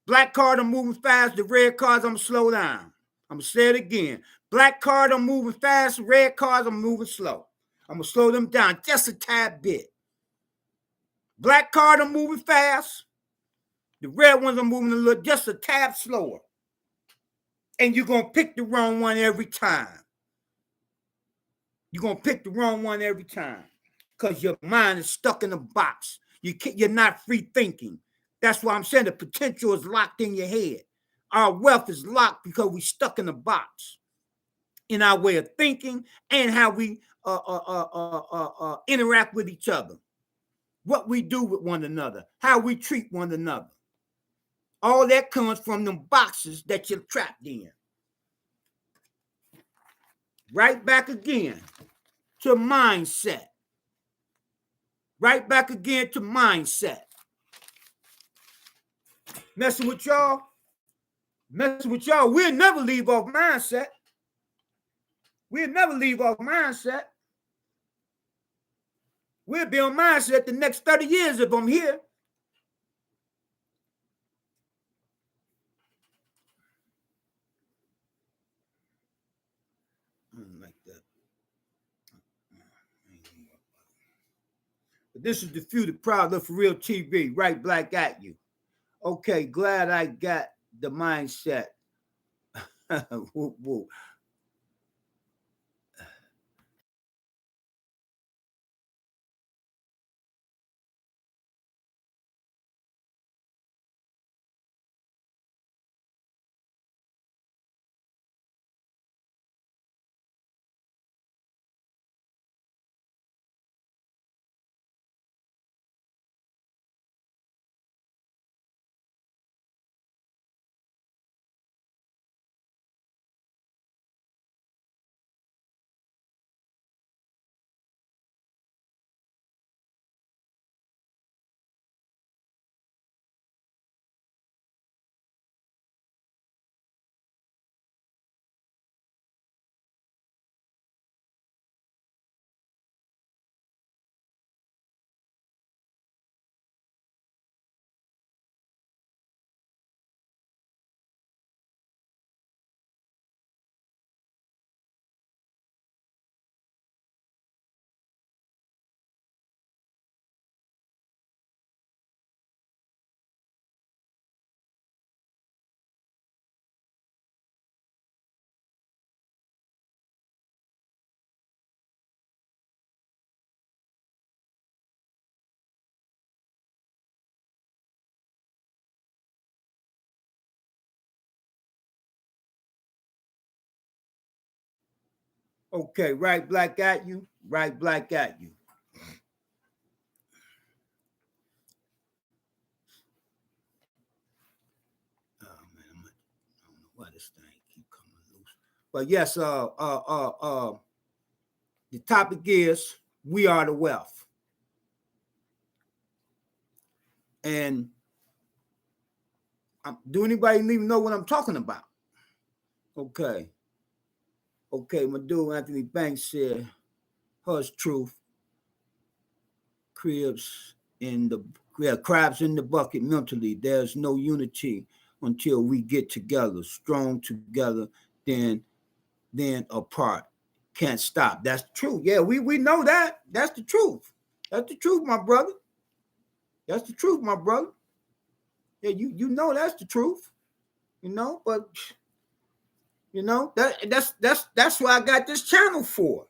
Black card, I'm moving fast. The red cards, I'm going to slow down. I'm going to say it again. Black card, I'm moving fast. Red cards, I'm moving slow. I'm going to slow them down just a tad bit. Black card, I'm moving fast. The red ones, I'm moving a little, just a tad slower. And you're going to pick the wrong one every time. You're going to pick the wrong one every time. Because your mind is stuck in a box. You're not free thinking. That's why I'm saying the potential is locked in your head. Our wealth is locked because we're stuck in a box in our way of thinking and how we interact with each other, what we do with one another, how we treat one another. All that comes from them boxes that you're trapped in. Right back again to mindset. Right back again to mindset. Messing with y'all, we'll never leave off mindset. We'll never leave off mindset. We'll be on mindset the next 30 years if I'm here. I don't like that. But this is the few, the proud, look for real TV, right black at you. Okay, glad I got the mindset. Whoop, whoop. Okay, right black at you, right black at you. Oh man, I don't know why this thing keep coming loose. But yes, the topic is we are the wealth. And do anybody even know what I'm talking about? Okay. Okay, my dude Anthony Banks said, Hush Truth, crabs in the bucket mentally. There's no unity until we get together, strong together, then apart. Can't stop. That's true. Yeah, we know that. That's the truth. That's the truth, my brother. That's the truth, my brother. Yeah, you know that's the truth. You know, but you know that's what I got this channel for.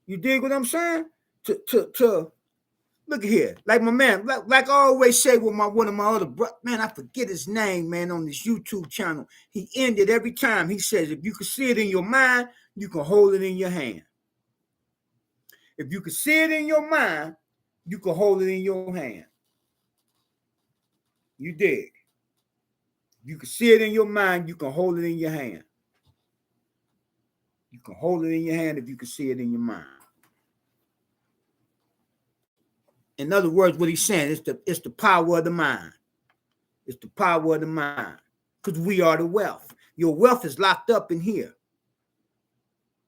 You dig what I'm saying? To look here, like my man, like I always say with one of my other man, I forget his name, man, on this YouTube channel. He ended every time. He says, if you can see it in your mind, you can hold it in your hand. If you can see it in your mind, you can hold it in your hand. You dig? You can see it in your mind, you can hold it in your hand. You can hold it in your hand if you can see it in your mind. In other words, what he's saying is it's the power of the mind. It's the power of the mind. Because we are the wealth. Your wealth is locked up in here.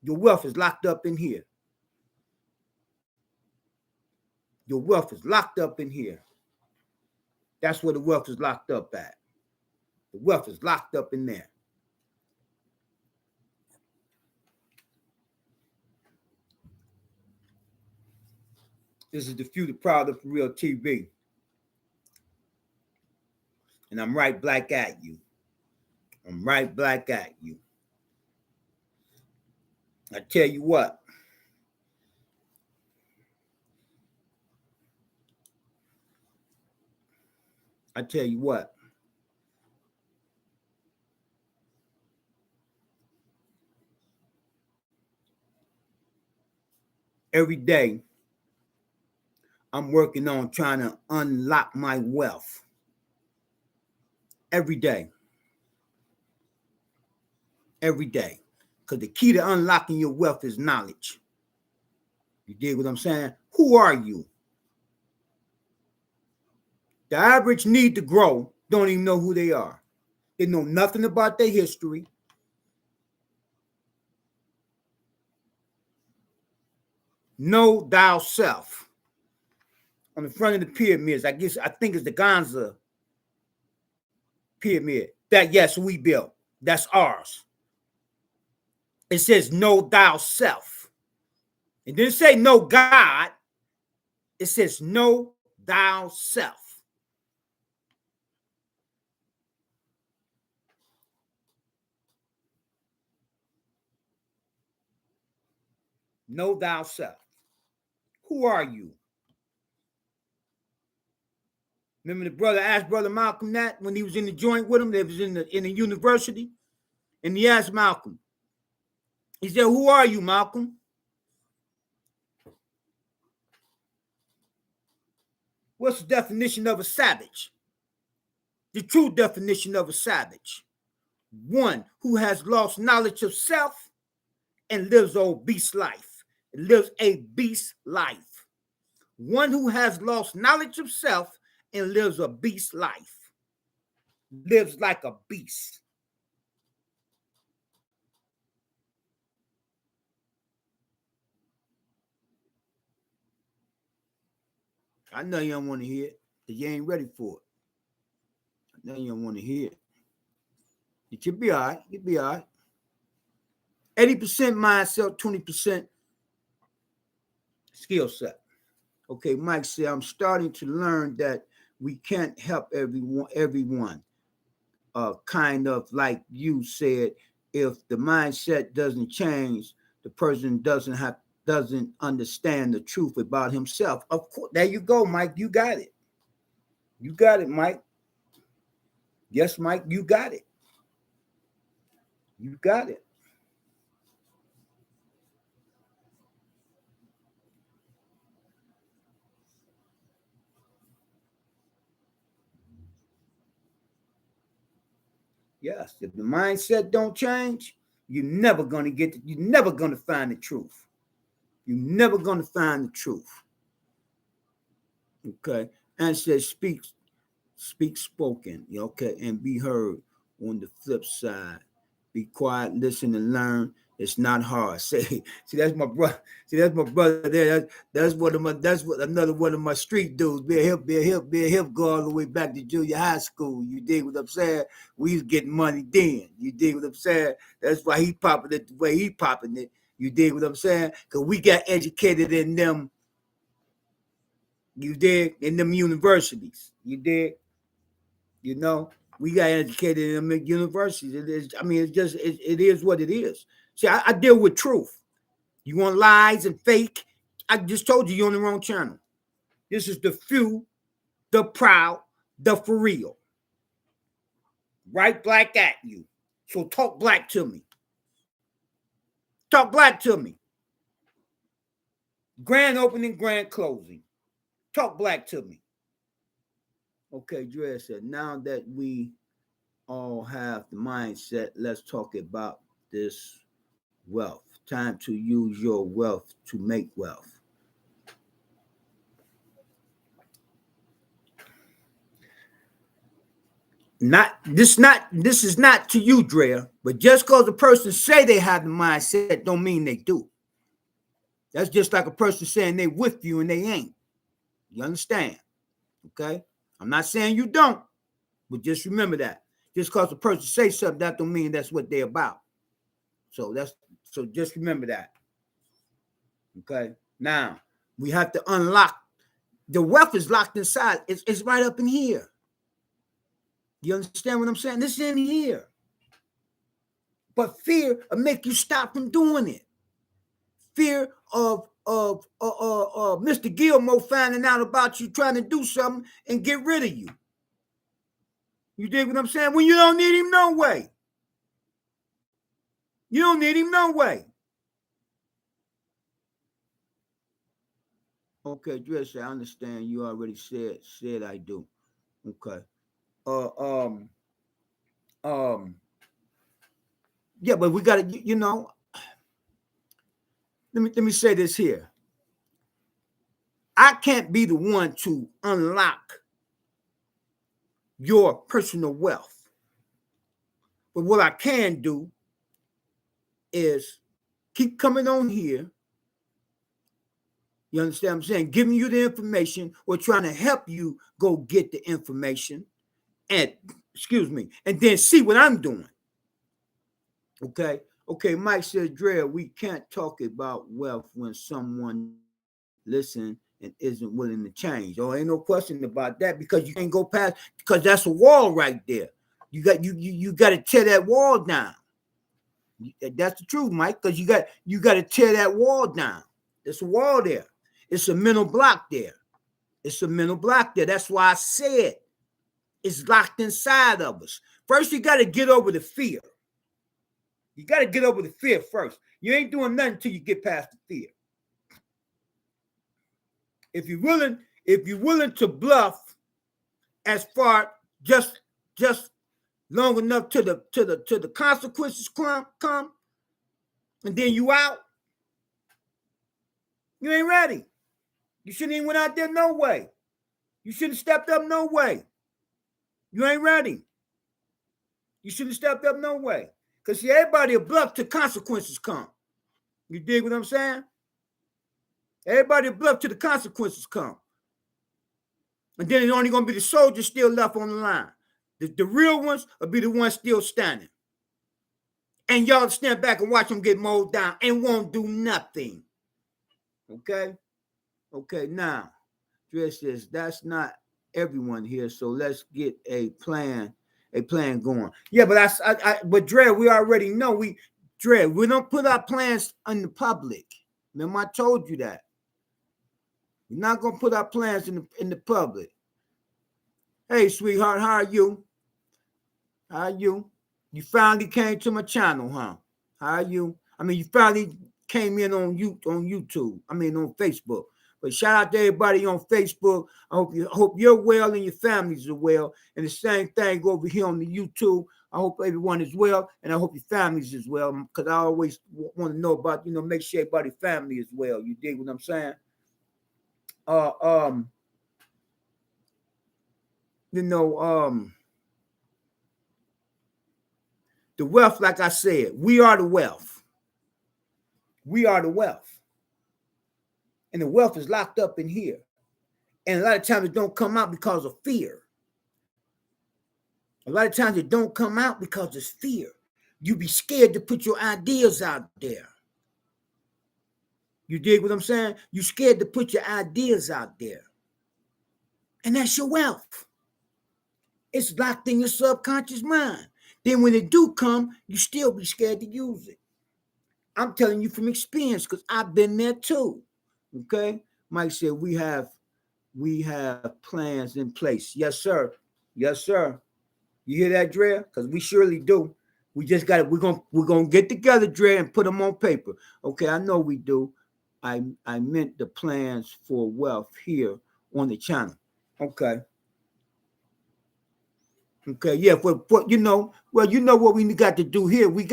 Your wealth is locked up in here. Your wealth is locked up in here. That's where the wealth is locked up at. The wealth is locked up in there. This is the Future Proud of For Real TV. And I'm right back at you. I'm right back at you. I tell you what. I tell you what. Every day, I'm working on trying to unlock my wealth. Every day. Every day. Because the key to unlocking your wealth is knowledge. You dig what I'm saying? Who are you? The average need to grow don't even know who they are. They know nothing about their history. Know thou self. On the front of the pyramids, I think it's the Gonza pyramid. That, yes, we built. That's ours. It says, know thou self. It didn't say know God. It says, know thou self. Know thou self. Who are you? Remember the brother asked Brother Malcolm that when he was in the joint with him, that was in the university, and he asked Malcolm. He said, who are you, Malcolm? What's the definition of a savage? The true definition of a savage. One who has lost knowledge of self and lives a beast life. Lives a beast life. One who has lost knowledge of self and lives a beast life. Lives like a beast. I know you don't want to hear it, because you ain't ready for it. I know you don't want to hear it. It should be all right. You'll be all right. 80% mindset, 20% skill set. Okay, Mike said, I'm starting to learn that we can't help everyone. Kind of like you said, if the mindset doesn't change, the person doesn't understand the truth about himself. Of course, there you go, Mike. You got it. You got it, Mike. Yes, Mike, you got it. You got it. Yes, if the mindset don't change, you're never gonna find the truth. You're never gonna find the truth. Okay. And says speak spoken, okay, and be heard. On the flip side, be quiet, listen, and learn. It's not hard. See, that's my brother. See, that's my brother there. That's another one of my street dudes. Be a hip go all the way back to junior high school. You dig what I'm saying? We was getting money then. You dig what I'm saying? That's why he popping it the way he popping it. You dig what I'm saying? Because we got educated in them. You dig? In them universities. You dig? You know, we got educated in them universities. It is, I mean, it is what it is. See, I deal with truth. You want lies and fake? I just told you you're on the wrong channel. This is the few, the proud, the for real. Right black at you. So talk black to me. Talk black to me. Grand opening, grand closing. Talk black to me. Okay, Dre said, now that we all have the mindset, let's talk about this wealth. Time to use your wealth to make wealth. This is not to you, Drea, but just because a person say they have the mindset don't mean they do. That's just like a person saying they with you and they ain't. You understand? Okay? I'm not saying you don't, but just remember that. Just because a person says something, that don't mean that's what they're about. So just remember that. Okay? Now, we have to unlock. The wealth is locked inside. It's right up in here. You understand what I'm saying? This is in here. But fear will make you stop from doing it. Fear of Mr. Gilmore finding out about you trying to do something and get rid of you. You dig what I'm saying? When you don't need him no way. You don't need him no way. Okay, Dress, I understand. You already said I do. Okay. Yeah, but we gotta, let me say this here. I can't be the one to unlock your personal wealth. But what I can do is keep coming on here. You understand what I'm saying? Giving you the information or trying to help you go get the information and, and then see what I'm doing. Okay? Okay, Mike says, Dre, we can't talk about wealth when someone listens and isn't willing to change. Oh, ain't no question about that because you can't go past, because that's a wall right there. You got to tear that wall down. That's the truth, Mike, because you got to tear that wall down. There's a wall there. It's a mental block there. It's a mental block there. That's why I said it's locked inside of us. First, you got to get over the fear. You got to get over the fear first. You ain't doing nothing until you get past the fear. If you're willing to bluff as far just long enough to the consequences come, and then you out, you ain't ready. You shouldn't even went out there no way. You shouldn't have stepped up no way. You ain't ready. You shouldn't have stepped up no way. Because see, everybody will bluff till consequences come. You dig what I'm saying? Everybody will bluff till the consequences come. And then it's only going to be the soldiers still left on the line. The real ones will be the ones still standing. And y'all stand back and watch them get mowed down and won't do nothing. Okay? Okay, now, Dre says, that's not everyone here, so let's get a plan going. Yeah, but Dre, we already know we don't put our plans in the public. Remember, I told you that. We're not gonna put our plans in the public. Hey, sweetheart, how are you? How are you? You finally came to my channel, huh? How are you? I mean, you finally came in on YouTube. I mean, on Facebook. But shout out to everybody on Facebook. I hope you're well and your families are well. And the same thing over here on the YouTube. I hope everyone is well, and I hope your families is well. Because I always want to know about, make sure everybody's family is well. You dig what I'm saying? The wealth, like I said, we are the wealth. We are the wealth. And the wealth is locked up in here. And a lot of times it don't come out because of fear. A lot of times it don't come out because it's fear. You be scared to put your ideas out there. You dig what I'm saying? You scared to put your ideas out there. And that's your wealth. It's locked in your subconscious mind. Then when it do come, you still be scared to use it. I'm telling you from experience because I've been there too. Okay? Mike said we have plans in place. Yes, sir. Yes, sir. You hear that, Dre? Because we surely do. We just got it. We're gonna get together, Dre, and put them on paper. Okay, I know we do. I meant the plans for wealth here on the channel. Okay. Okay, yeah, but what we got to do here. We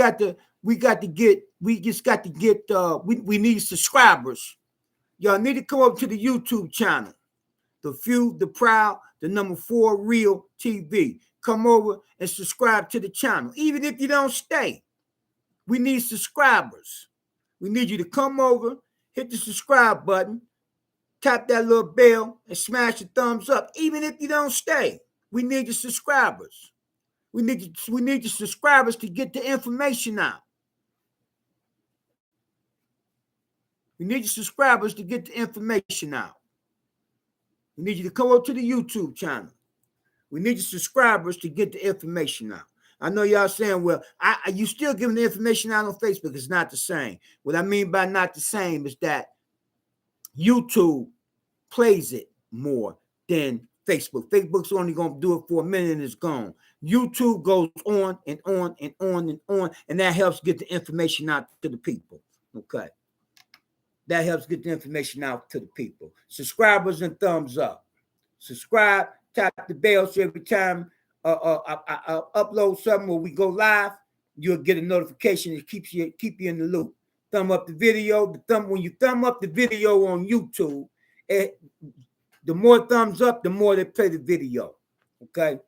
need subscribers. Y'all need to come up to the YouTube channel. The Few, the Proud, the number 4 Real TV. Come over and subscribe to the channel. Even if you don't stay, we need subscribers. We need you to come over, hit the subscribe button, tap that little bell and smash the thumbs up. Even if you don't stay, we need your subscribers. We need your subscribers to get the information out. We need your subscribers to get the information out. We need you to come over to the YouTube channel. We need your subscribers to get the information out. I know y'all saying, well, you still giving the information out on Facebook. It's not the same. What I mean by not the same is that YouTube plays it more than Facebook. Facebook's only going to do it for a minute and it's gone. YouTube goes on and on and on and on, and that helps get the information out to the people. Okay. That helps get the information out to the people. Subscribers and thumbs up. Subscribe, tap the bell so every time I upload something or we go live, you'll get a notification that keep you in the loop. Thumb up the video. When you thumb up the video on YouTube, the more thumbs up, the more they play the video. Okay.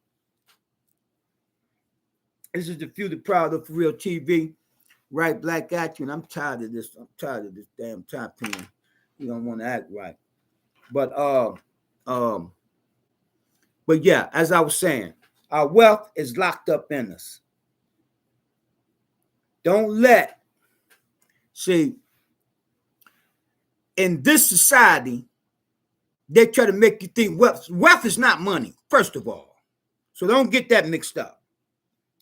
This is the Few, the Proud of For Real TV. Right, Black Action. I'm tired of this. I'm tired of this damn top pen. You don't want to act right. But yeah, as I was saying, our wealth is locked up in us. Don't let, see, in this society, they try to make you think wealth is not money, first of all. So don't get that mixed up.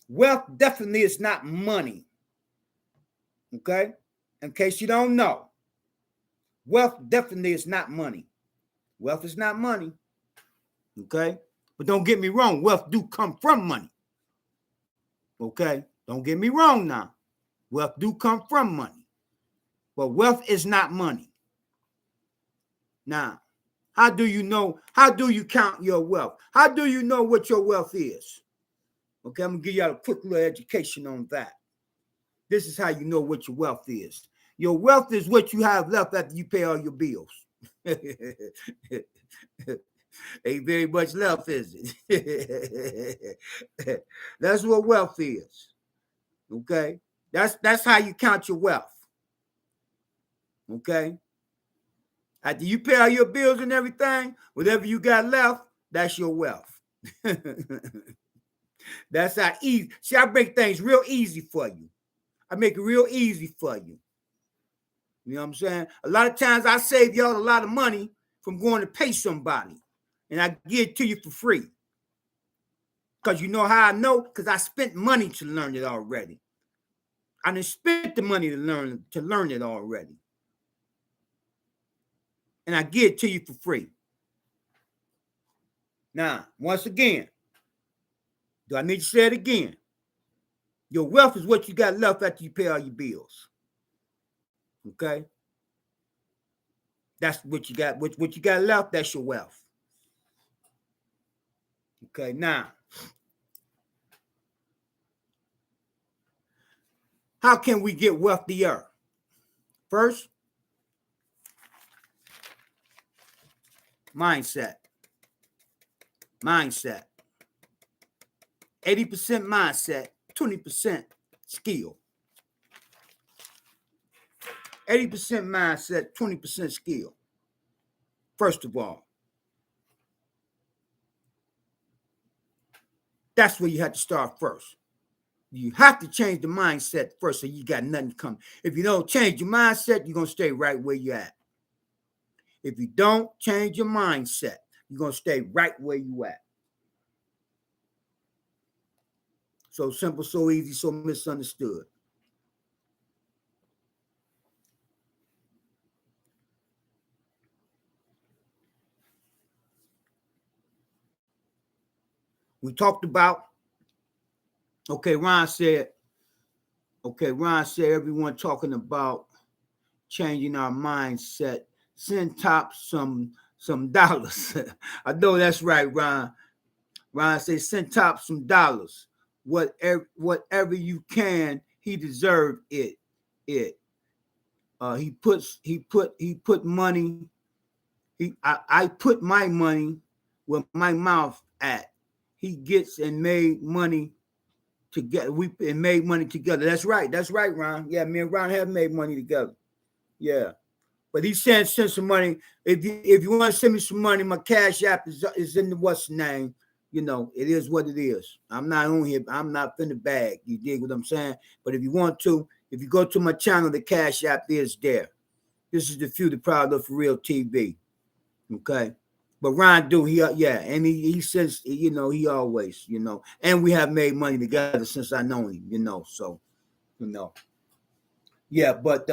Wealth definitely is not money. Okay? In case you don't know, wealth definitely is not money. Wealth is not money. Okay? But don't get me wrong, wealth do come from money. Okay? Don't get me wrong now. Wealth do come from money. But wealth is not money. Now, how do you know? How do you count your wealth? How do you know what your wealth is? Okay, I'm going to give y'all a quick little education on that. This is how you know what your wealth is. Your wealth is what you have left after you pay all your bills. Ain't very much left, is it? That's what wealth is. Okay? That's how you count your wealth. Okay? After you pay all your bills and everything, whatever you got left, that's your wealth. That's how easy. See, I make things real easy for you. I make it real easy for you. You know what I'm saying? A lot of times I save y'all a lot of money from going to pay somebody. And I give it to you for free. Because you know how I know? Because I spent money to learn it already. I done spent the money to learn it already. And I give it to you for free. Now, once again, do I need to say it again? Your wealth is what you got left after you pay all your bills. Okay? That's what you got. What you got left, that's your wealth. Okay, now, how can we get wealthier? First, mindset. Mindset. 80% mindset, 20% skill. 80% mindset, 20% skill. First of all, that's where you have to start first. You have to change the mindset first, so you got nothing coming. If you don't change your mindset, you're going to stay right where you're at. If you don't change your mindset, you're going to stay right where you at. So simple, so easy, so misunderstood. We talked about, Ron said everyone talking about changing our mindset. Send Top some dollars. I know that's right, Ron. Ron says send Top some dollars. Whatever you can, he deserved it. He put money. I put my money where my mouth at. He gets and made money together. We made money together. That's right, Ron. Yeah, me and Ron have made money together. Yeah. But he send some money. If you want to send me some money, my cash app is in the what's the name. You know, it is what it is. I'm not on here. I'm not finna bag. You dig what I'm saying? But if you want to, if you go to my channel, the cash app is there. This is the Few, the Proud of For Real TV. Okay. But Ron do, and he says, you know, he always, you know, and we have made money together since I know him, you know. So, you know. Yeah, but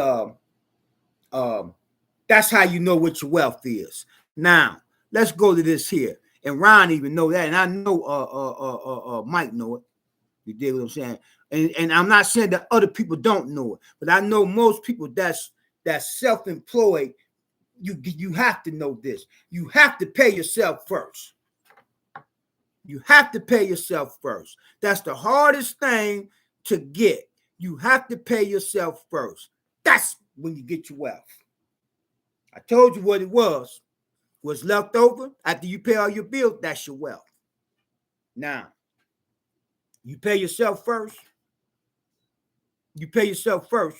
that's how you know what your wealth is. Now, let's go to this here. And Ron even know that, and I know Mike know it. You dig what I'm saying? And I'm not saying that other people don't know it, but I know most people that's self-employed. You have to know this. You have to pay yourself first. You have to pay yourself first. That's the hardest thing to get. You have to pay yourself first. That's when you get your wealth. I told you what it was. What's left over after you pay all your bills, that's your wealth. Now, you pay yourself first. You pay yourself first.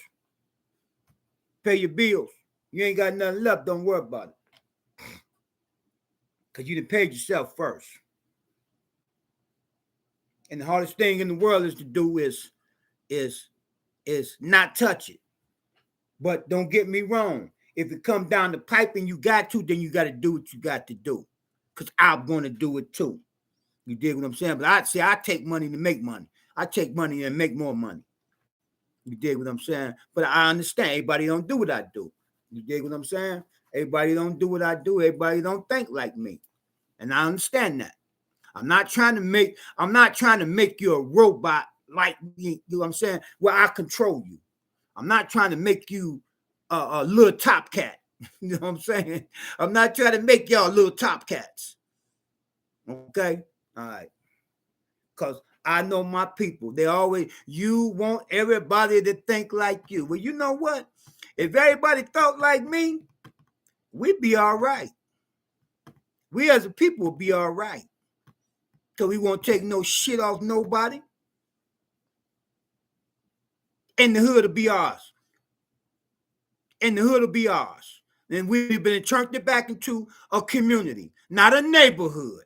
Pay your bills. You ain't got nothing left. Don't worry about it. Because you done paid yourself first. And the hardest thing in the world is to do is not touch it. But don't get me wrong. If it comes down the pipe and you got to, then you got to do what you got to do. Because I'm going to do it too. You dig what I'm saying? But I take money to make money. I take money and make more money. You dig what I'm saying? But I understand everybody don't do what I do. You dig what I'm saying? Everybody don't do what I do. Everybody don't think like me. And I understand that. I'm not trying to make you a robot like me, you know what I'm saying, where I control you. I'm not trying to make you a little top cat. You know what I'm saying? I'm not trying to make y'all little top cats. Okay? All right. Because I know my people. You want everybody to think like you. Well, you know what? If everybody thought like me, we'd be all right. We as a people would be all right. So we won't take no shit off nobody. And the hood will be ours. And the hood will be ours. And we've been turned it back into a community, not a neighborhood.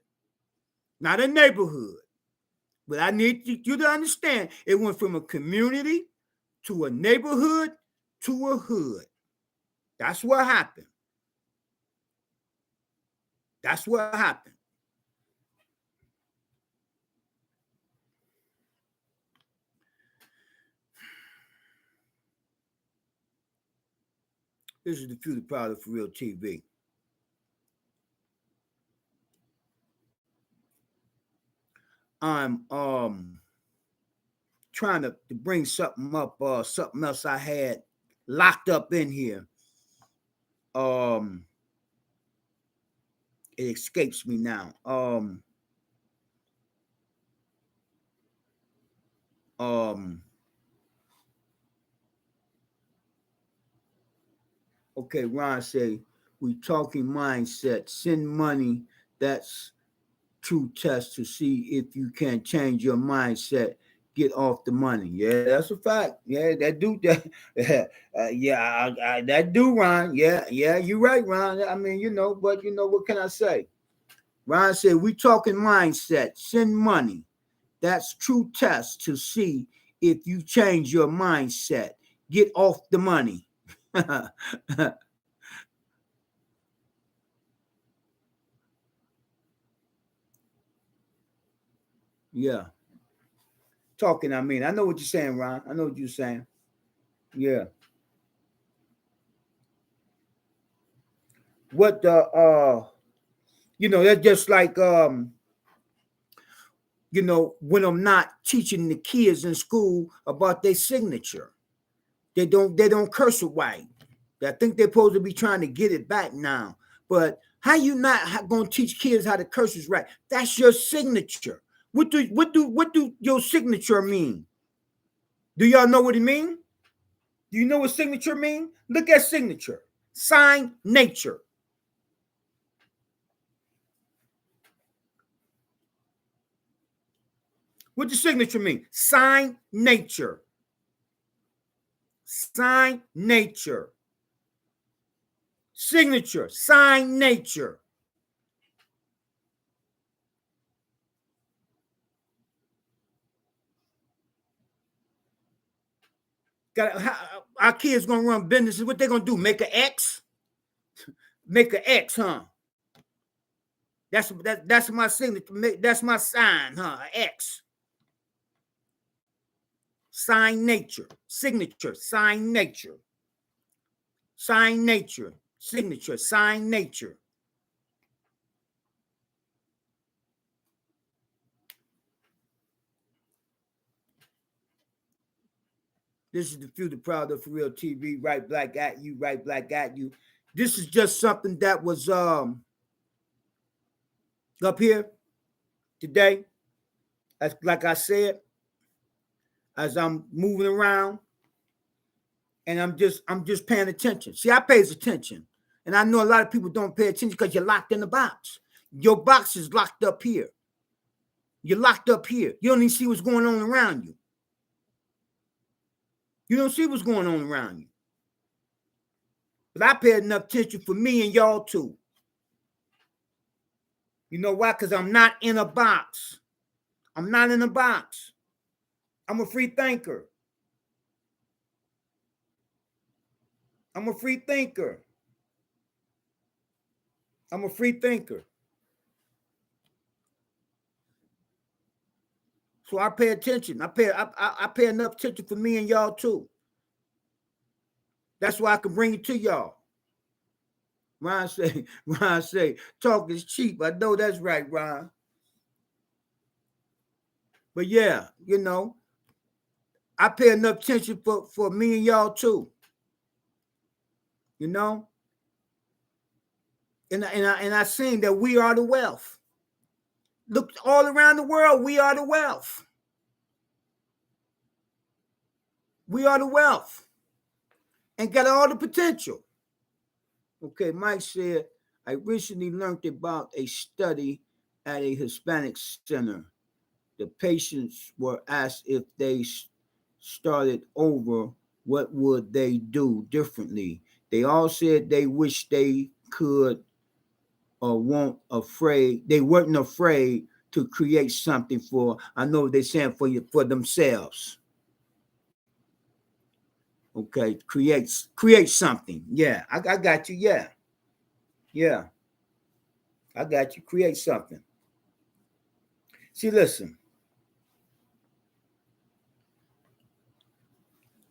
Not a neighborhood. But I need you to understand, it went from a community to a neighborhood to a hood. That's what happened. That's what happened. This is the Few, the Proud of For Real TV. I'm trying to bring something up, something else I had locked up in here. It escapes me now. Okay, Ron say we talking mindset. Send money. That's true test to see if you can change your mindset. Get off the money. Yeah, that's a fact. Yeah, that do that. That do, Ron. Yeah, you're right, Ron. I mean, but what can I say? Ron said we talking mindset. Send money. That's true test to see if you change your mindset. Get off the money. Yeah. Talking, I mean. I know what you're saying, Ron. I know what you're saying. Yeah. What that's just like when I'm not teaching the kids in school about their signature. They don't curse it right. I think they're supposed to be trying to get it back now. But how you not going to teach kids how to curse is right? That's your signature. What do your signature mean? Do y'all know what it mean? Do you know what signature mean? Look at signature. Sign nature. What does signature mean? Sign nature. Sign nature. Signature, sign nature. Our kids gonna run businesses. What they gonna do? Make an X? Make an X, huh? That's my signature. That's my sign, huh? An X. Sign nature. Signature. Sign nature. Sign nature. Signature. Sign nature. This is the Future Proud of For Real TV. Right Black at you. Right Black at you. This is just something that was up here today. As like I said, as I'm moving around, and I'm just paying attention. See, I pays attention, and I know a lot of people don't pay attention because you're locked in the box. Your box is locked up here. You're locked up here. You don't even see what's going on around you. You don't see what's going on around you. But I pay enough attention for me and y'all too. You know why? Because I'm not in a box. I'm not in a box. I'm a free thinker. I'm a free thinker. I'm a free thinker. So I pay attention. I pay enough attention for me and y'all too. That's why I can bring it to y'all. Ron say, talk is cheap. I know that's right, Ron. But yeah, you know, I pay enough attention for me and y'all too. You know? And I seen that we are the wealth. Look all around the world, we are the wealth. We are the wealth. And got all the potential. Okay, Mike said, I recently learned about a study at a Hispanic center. The patients were asked if they started over, what would they do differently? They all said they wish they could or they weren't afraid to create something for, I know they're saying for themselves. Okay, create something. Yeah, I got you. Yeah. I got you. Create something. See, listen.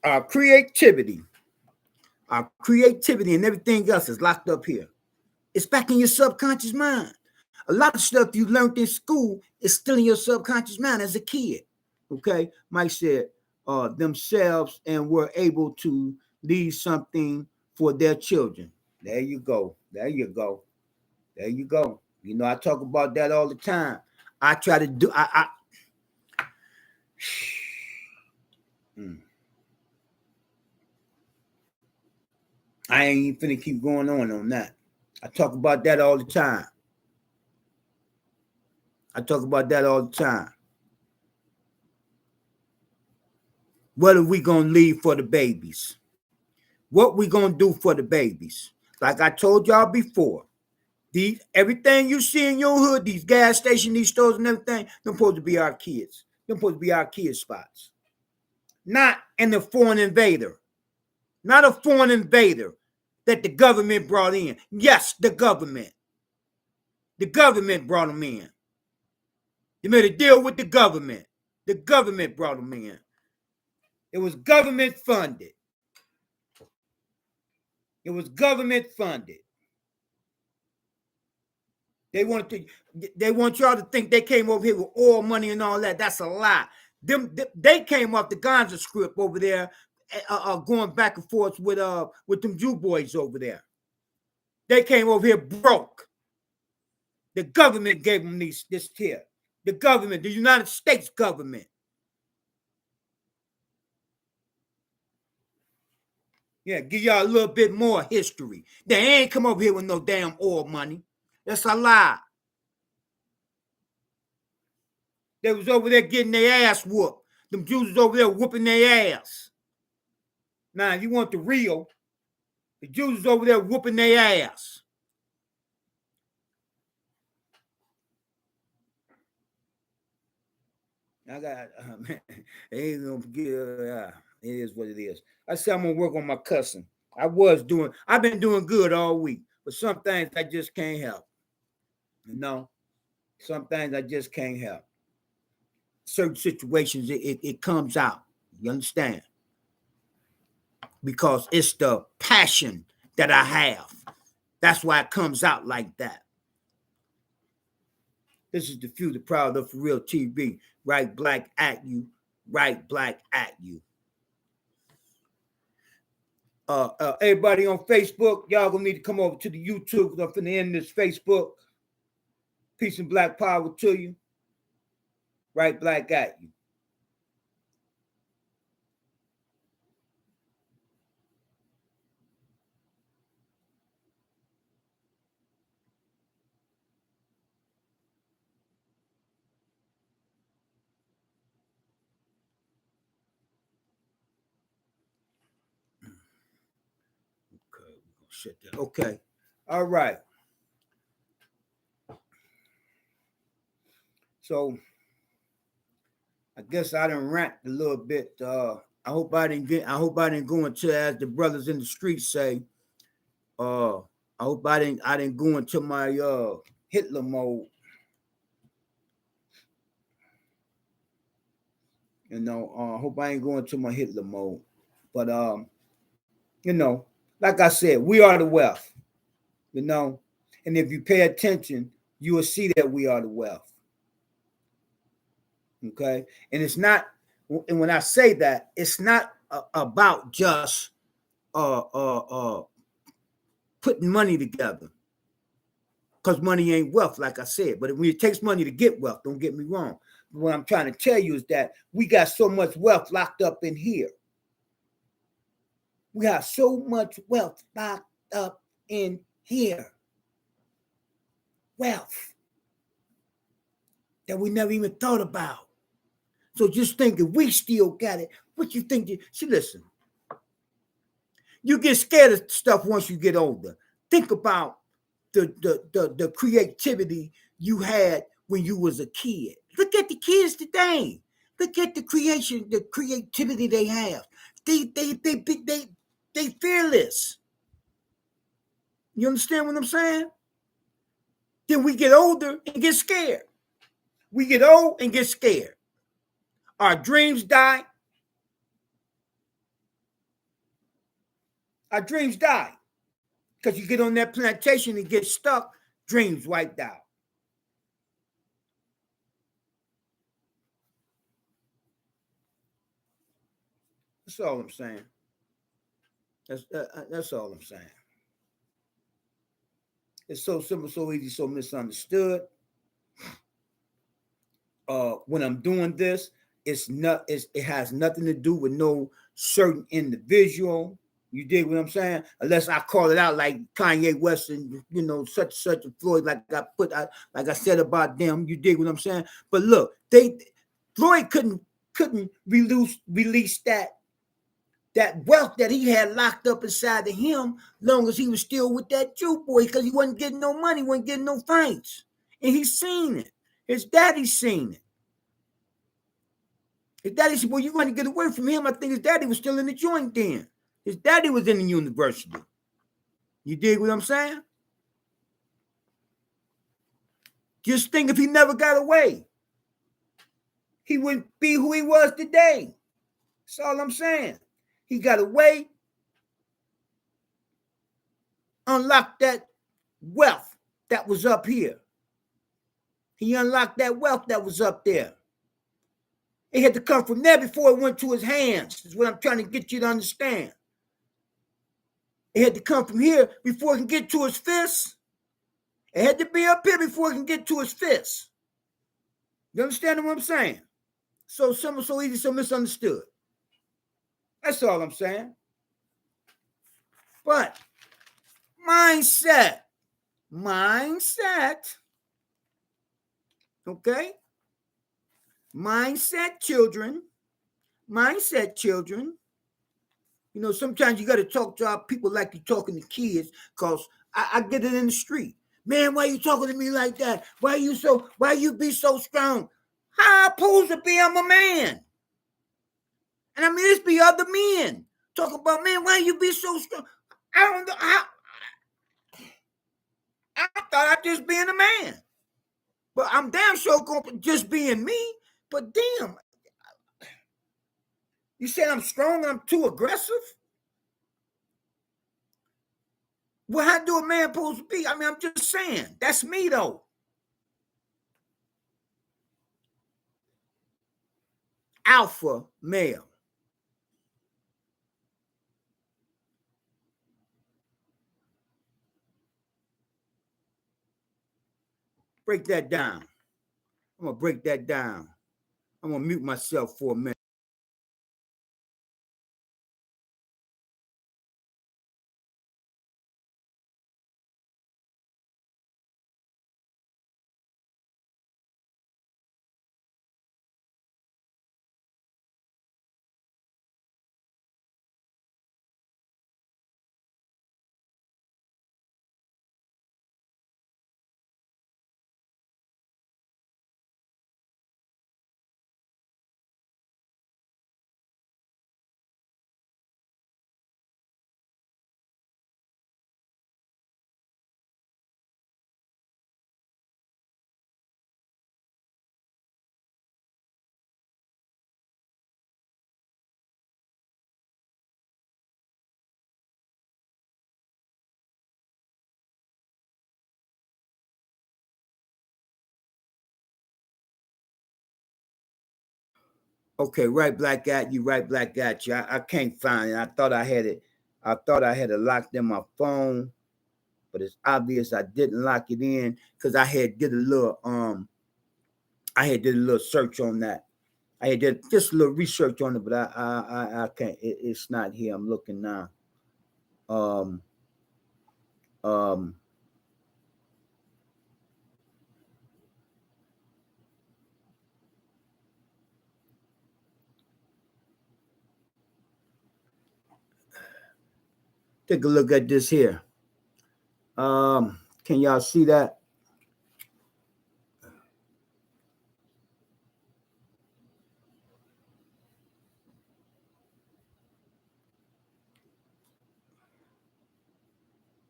Our creativity and everything else is locked up here. It's back in your subconscious mind. A lot of stuff you learned in school is still in your subconscious mind as a kid. Okay, Mike said themselves and were able to leave something for their children. There you go. There you go. There you go. You know, I talk about that all the time. I try to do. I ain't even finna keep going on that. I talk about that all the time. What are we gonna leave for the babies? What we gonna do for the babies? Like I told y'all before, everything you see in your hood, these gas stations, these stores, and everything, they're supposed to be our kids. They're supposed to be our kids' spots. Not a foreign invader. Not a foreign invader that the government brought in. Yes, the government. The government brought them in. They made a deal with the government. The government brought them in. It was government funded. It was government funded. They want y'all to think they came over here with oil money and all that. That's a lie. They came off the Gonza script over there, going back and forth with them Jew boys over there. They came over here broke. The government gave them this tier. The government, the United States government. Yeah, give y'all a little bit more history. They ain't come over here with no damn oil money. That's a lie. They was over there getting their ass whooped. Them Jews was over there whooping their ass. Now, if you want the real, The Jews is over there whooping their ass. I got, man, they ain't gonna forget. It is what it is. I said I'm gonna work on my cussing. I've been doing good all week, but some things I just can't help. You know, some things I just can't help. Certain situations, it comes out. You understand? Because it's the passion that I have. That's why it comes out like that. This is the Future Proud of For Real TV. Right black at you. Right black at you. Everybody on Facebook, y'all gonna need to come over to the YouTube because I'm finna end this Facebook. Peace and black power to you. Right black at you. Okay, we're gonna shut that. Okay. All right. So I guess I done rant a little bit. I hope I didn't go into, as the brothers in the streets say. I hope I didn't go into my Hitler mode. You know, I hope I ain't going to my Hitler mode. But you know, like I said, we are the wealth. You know, and if you pay attention, you will see that we are the wealth. Okay, and it's not. And when I say that, it's not about just uh uh uh putting money together, because money ain't wealth, like I said. But when it takes money to get wealth, don't get me wrong. But what I'm trying to tell you is that we got so much wealth locked up in here. We have so much wealth locked up in here. Wealth that we never even thought about. So just think, if we still got it, what you think? See, listen, you get scared of stuff once you get older. Think about the creativity you had when you was a kid. Look at the kids today. Look at the creativity they have. They fearless. You understand what I'm saying? Then we get older and get scared. We get old and get scared. Our dreams die. Our dreams die. Because you get on that plantation and get stuck, dreams wiped out. That's all I'm saying. That's all I'm saying. It's so simple, so easy, so misunderstood. When I'm doing this, it has nothing to do with no certain individual. You dig what I'm saying? Unless I call it out like Kanye West and such and Floyd, like I said about them. You dig what I'm saying? But look, Floyd couldn't release that wealth that he had locked up inside of him, long as he was still with that Jew boy, because he wasn't getting no money, wasn't getting no fights, and he's seen it. His daddy's seen it. His daddy said, "Well, you're going to get away from him." I think his daddy was still in the joint then. His daddy was in the university. You dig what I'm saying? Just think, if he never got away, he wouldn't be who he was today. That's all I'm saying. He got away, unlocked that wealth that was up here. He unlocked that wealth that was up there. It had to come from there before it went to his hands, is what I'm trying to get you to understand. It had to come from here before it can get to his fists. It had to be up here before it can get to his fists. You understand what I'm saying? So simple, so easy, so misunderstood. That's all I'm saying. But mindset, okay? Mindset children, You know, sometimes you got to talk to our people like you're talking to kids, because I get it in the street. Man, why you talking to me like that? Why you be so strong? How I supposed to be? I'm a man. And I mean, this be other men talking about, man, why you be so strong? I don't know. I thought I just being a man. But I'm damn sure going just being me. But damn, you said I'm strong and I'm too aggressive? Well, how do a man supposed to be? I mean, I'm just saying. That's me, though. Alpha male. Break that down. I'm going to break that down. I'm going to mute myself for a minute. Okay, right black at you, right black at you. I can't find it. I thought I had it. I thought I had it locked in my phone, but it's obvious I didn't lock it in because I had did a little search on that. I had did just a little research on it, but I can't. It's not here. I'm looking now. Um um. Take a look at this here. Can y'all see that?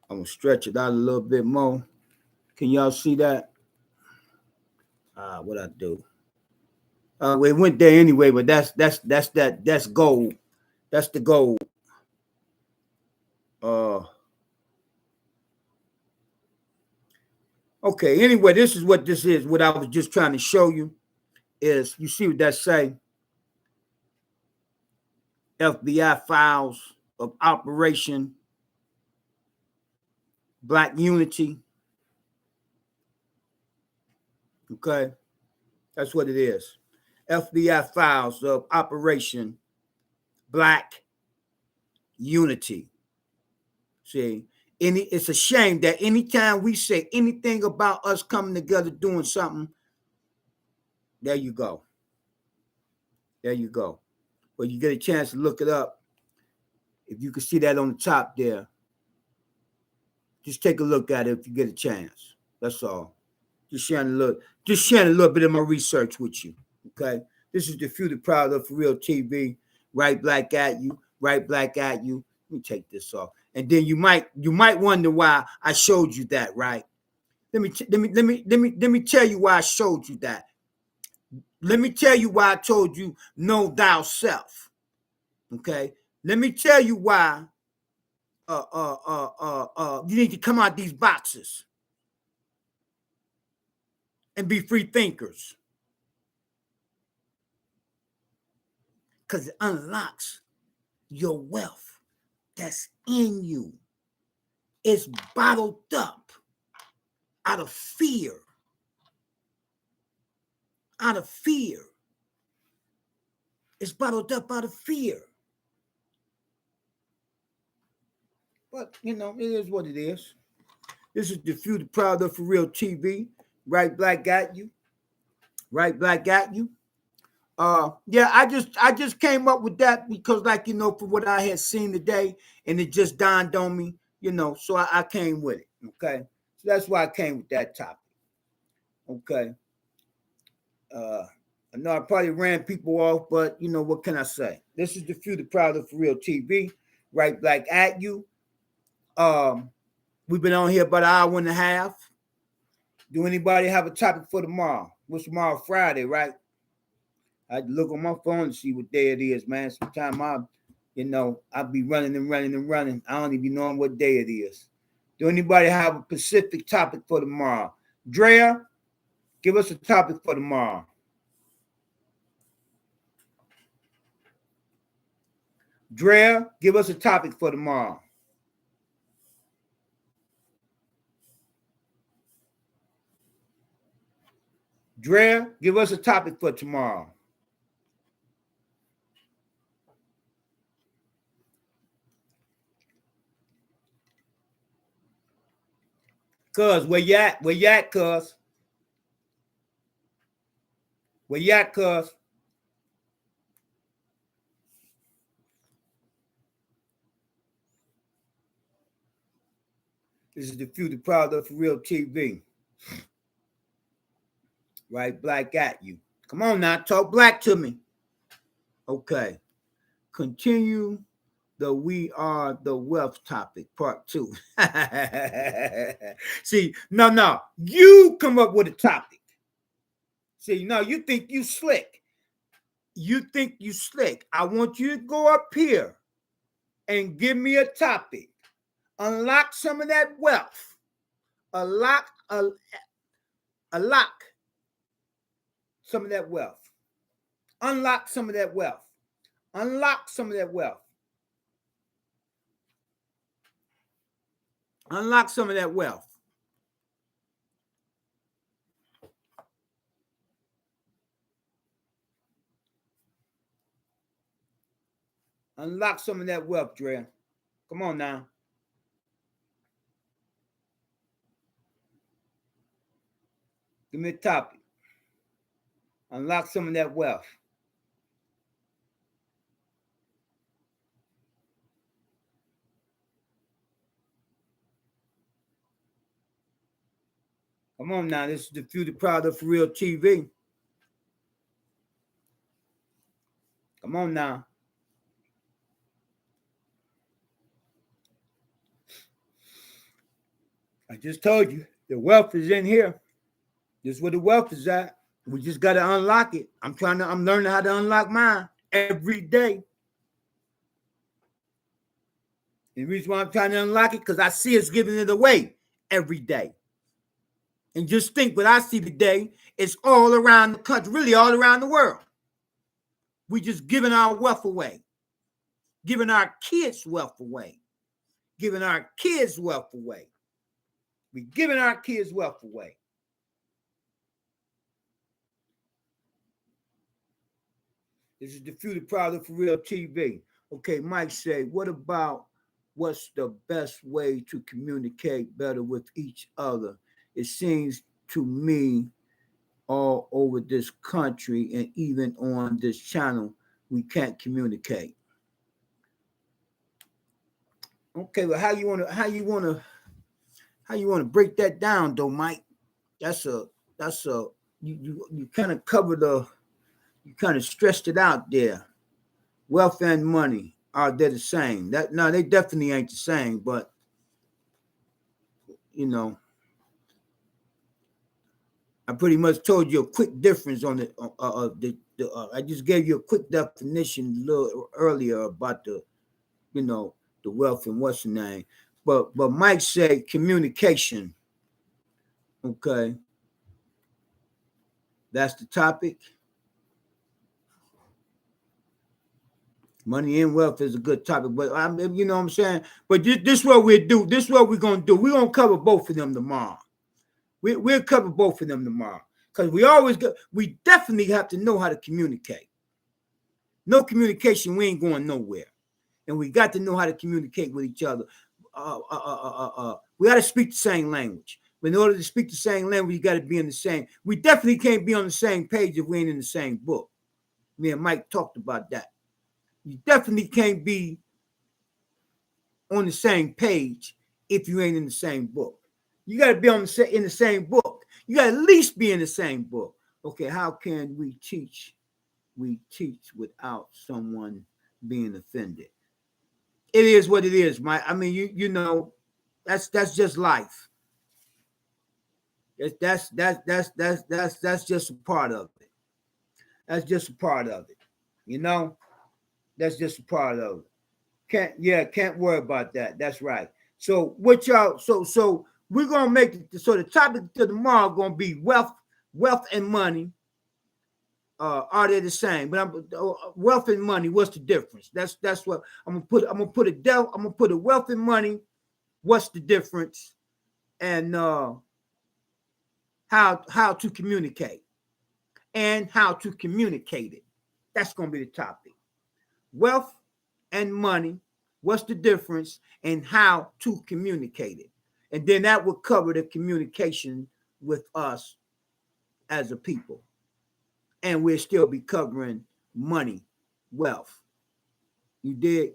I'm gonna stretch it out a little bit more. Can y'all see that? What I do? Well, it went there anyway, but that's gold. That's the gold. Uh, okay. Anyway, this is what this is. What I was just trying to show you is, you see what that say? FBI files of Operation Black Unity. Okay, that's what it is. FBI files of Operation Black Unity. See, it's a shame that anytime we say anything about us coming together doing something, there you go. There you go. But you get a chance to look it up. If you can see that on the top there, just take a look at it if you get a chance. That's all. Just sharing a little bit of my research with you. Okay. This is the Few the Proud of For Real TV. Right black at you. Right black at you. Let me take this off. And then you might wonder why I showed you that, right? Let me tell you why I showed you that. Let me tell you why I told you know thyself. Okay. Let me tell you why you need to come out these boxes and be free thinkers. Because it unlocks your wealth that's in you. It's bottled up out of fear. Out of fear. It's bottled up out of fear. But, you know, it is what it is. This is the Few the Proud of For Real TV. Right black at you. Right black at you. Yeah, I just came up with that because, like, for what I had seen today, and it just dawned on me, so I came with it. Okay, so that's why I came with that topic. Okay. uh I know I probably ran people off, but what can I say? This is the Few, the Proud of For Real TV, right? Black at you. um we've been on here about an hour and a half. Do anybody have a topic for tomorrow? What's tomorrow? Friday, right? I had to look on my phone to see what day it is, man. Sometimes I'll be running and running and running. I don't even know what day it is. Do anybody have a specific topic for tomorrow? Drea, give us a topic for tomorrow. Drea, give us a topic for tomorrow. Drea, give us a topic for tomorrow. Cuz, where you at? Where you at, cuz? Where you at, cuz? This is the Few, the Proud of For Real TV. Right? Black at you. Come on now, talk black to me. Okay. Continue the We Are the Wealth topic, part 2. See, no. You come up with a topic. See, no, you think you slick. You think you slick. I want you to go up here and give me a topic. Unlock some of that wealth. Unlock some of that wealth. Unlock some of that wealth. Unlock some of that wealth. Unlock some of that wealth. Unlock some of that wealth, Dre. Come on now. Give me a topic. Unlock some of that wealth. Come on now. This is the Few, the Proud of For Real TV. Come on now. I just told you the wealth is in here. This is where the wealth is at. We just got to unlock it. I'm learning how to unlock mine every day. And the reason why I'm trying to unlock it, because I see us giving it away every day. And just think what I see today is all around the country, really all around the world. We just giving our wealth away, giving our kids' wealth away, giving our kids' wealth away. We giving our kids' wealth away. This is the Few, the Proud of For Real TV. Okay, Mike said, what about what's the best way to communicate better with each other? It seems to me all over this country and even on this channel, we can't communicate. Okay, well, how you wanna break that down though, Mike? That's a you kind of you kind of stressed it out there. Wealth and money, are they the same? No, they definitely ain't the same, but I pretty much told you a quick difference on I just gave you a quick definition a little earlier about the wealth and what's the name. But Mike said communication. Okay. That's the topic. Money and wealth is a good topic, but you know what I'm saying? But this is what we'll do. This is what we're going to do. We're going to cover both of them tomorrow. We'll cover both of them tomorrow. Because we definitely have to know how to communicate. No communication, we ain't going nowhere. And we got to know how to communicate with each other. We got to speak the same language. But in order to speak the same language, you got to be in the same. We definitely can't be on the same page if we ain't in the same book. Me and Mike talked about that. You definitely can't be on the same page if you ain't in the same book. You got to be in the same book. You got to at least be in the same book. Okay, how can we teach? We teach without someone being offended. It is what it is, Mike. I mean, you know, that's just life. That's just a part of it. That's just a part of it. You know, that's just a part of it. Can't worry about that. That's right. So what y'all? So we're gonna make it. So the topic to tomorrow gonna be wealth and money. Are they the same? But wealth and money. What's the difference? That's what I'm gonna put. I'm gonna put a wealth and money. What's the difference? And how to communicate and how to communicate it. That's gonna be the topic. Wealth and money. What's the difference and how to communicate it? And then that will cover the communication with us as a people. And we'll still be covering money, wealth. You dig?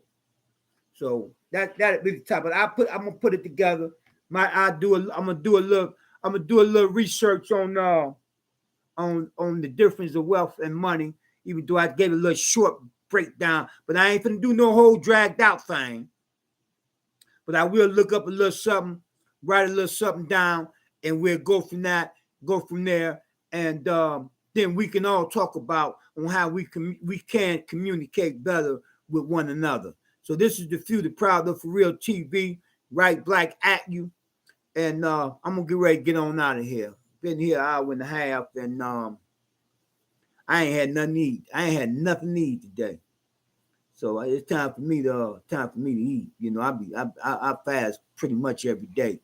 So that'll be the topic. I'm gonna put it together. I'm gonna do a little research on the difference of wealth and money, even though I gave a little short breakdown, but I ain't finna do no whole dragged out thing. But I will look up a little something, write a little something down, and we'll go from there, and then we can all talk about on how we can communicate better with one another. So this is the Few, the Proud, the For Real TV, right black at you, and I'm gonna get ready to get on out of here. Been here an hour and a half, and I ain't had nothing to eat. I ain't had nothing to eat today. So it's time for me to eat. You know, I fast pretty much every day.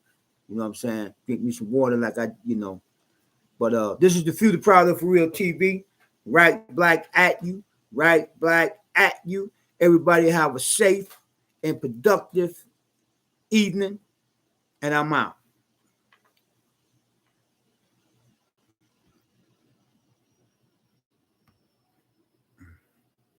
You know what I'm saying? Drink me some water like you know. But this is the Few, the Proud, the For Real TV. Right black at you. Right black at you. Everybody have a safe and productive evening. And I'm out.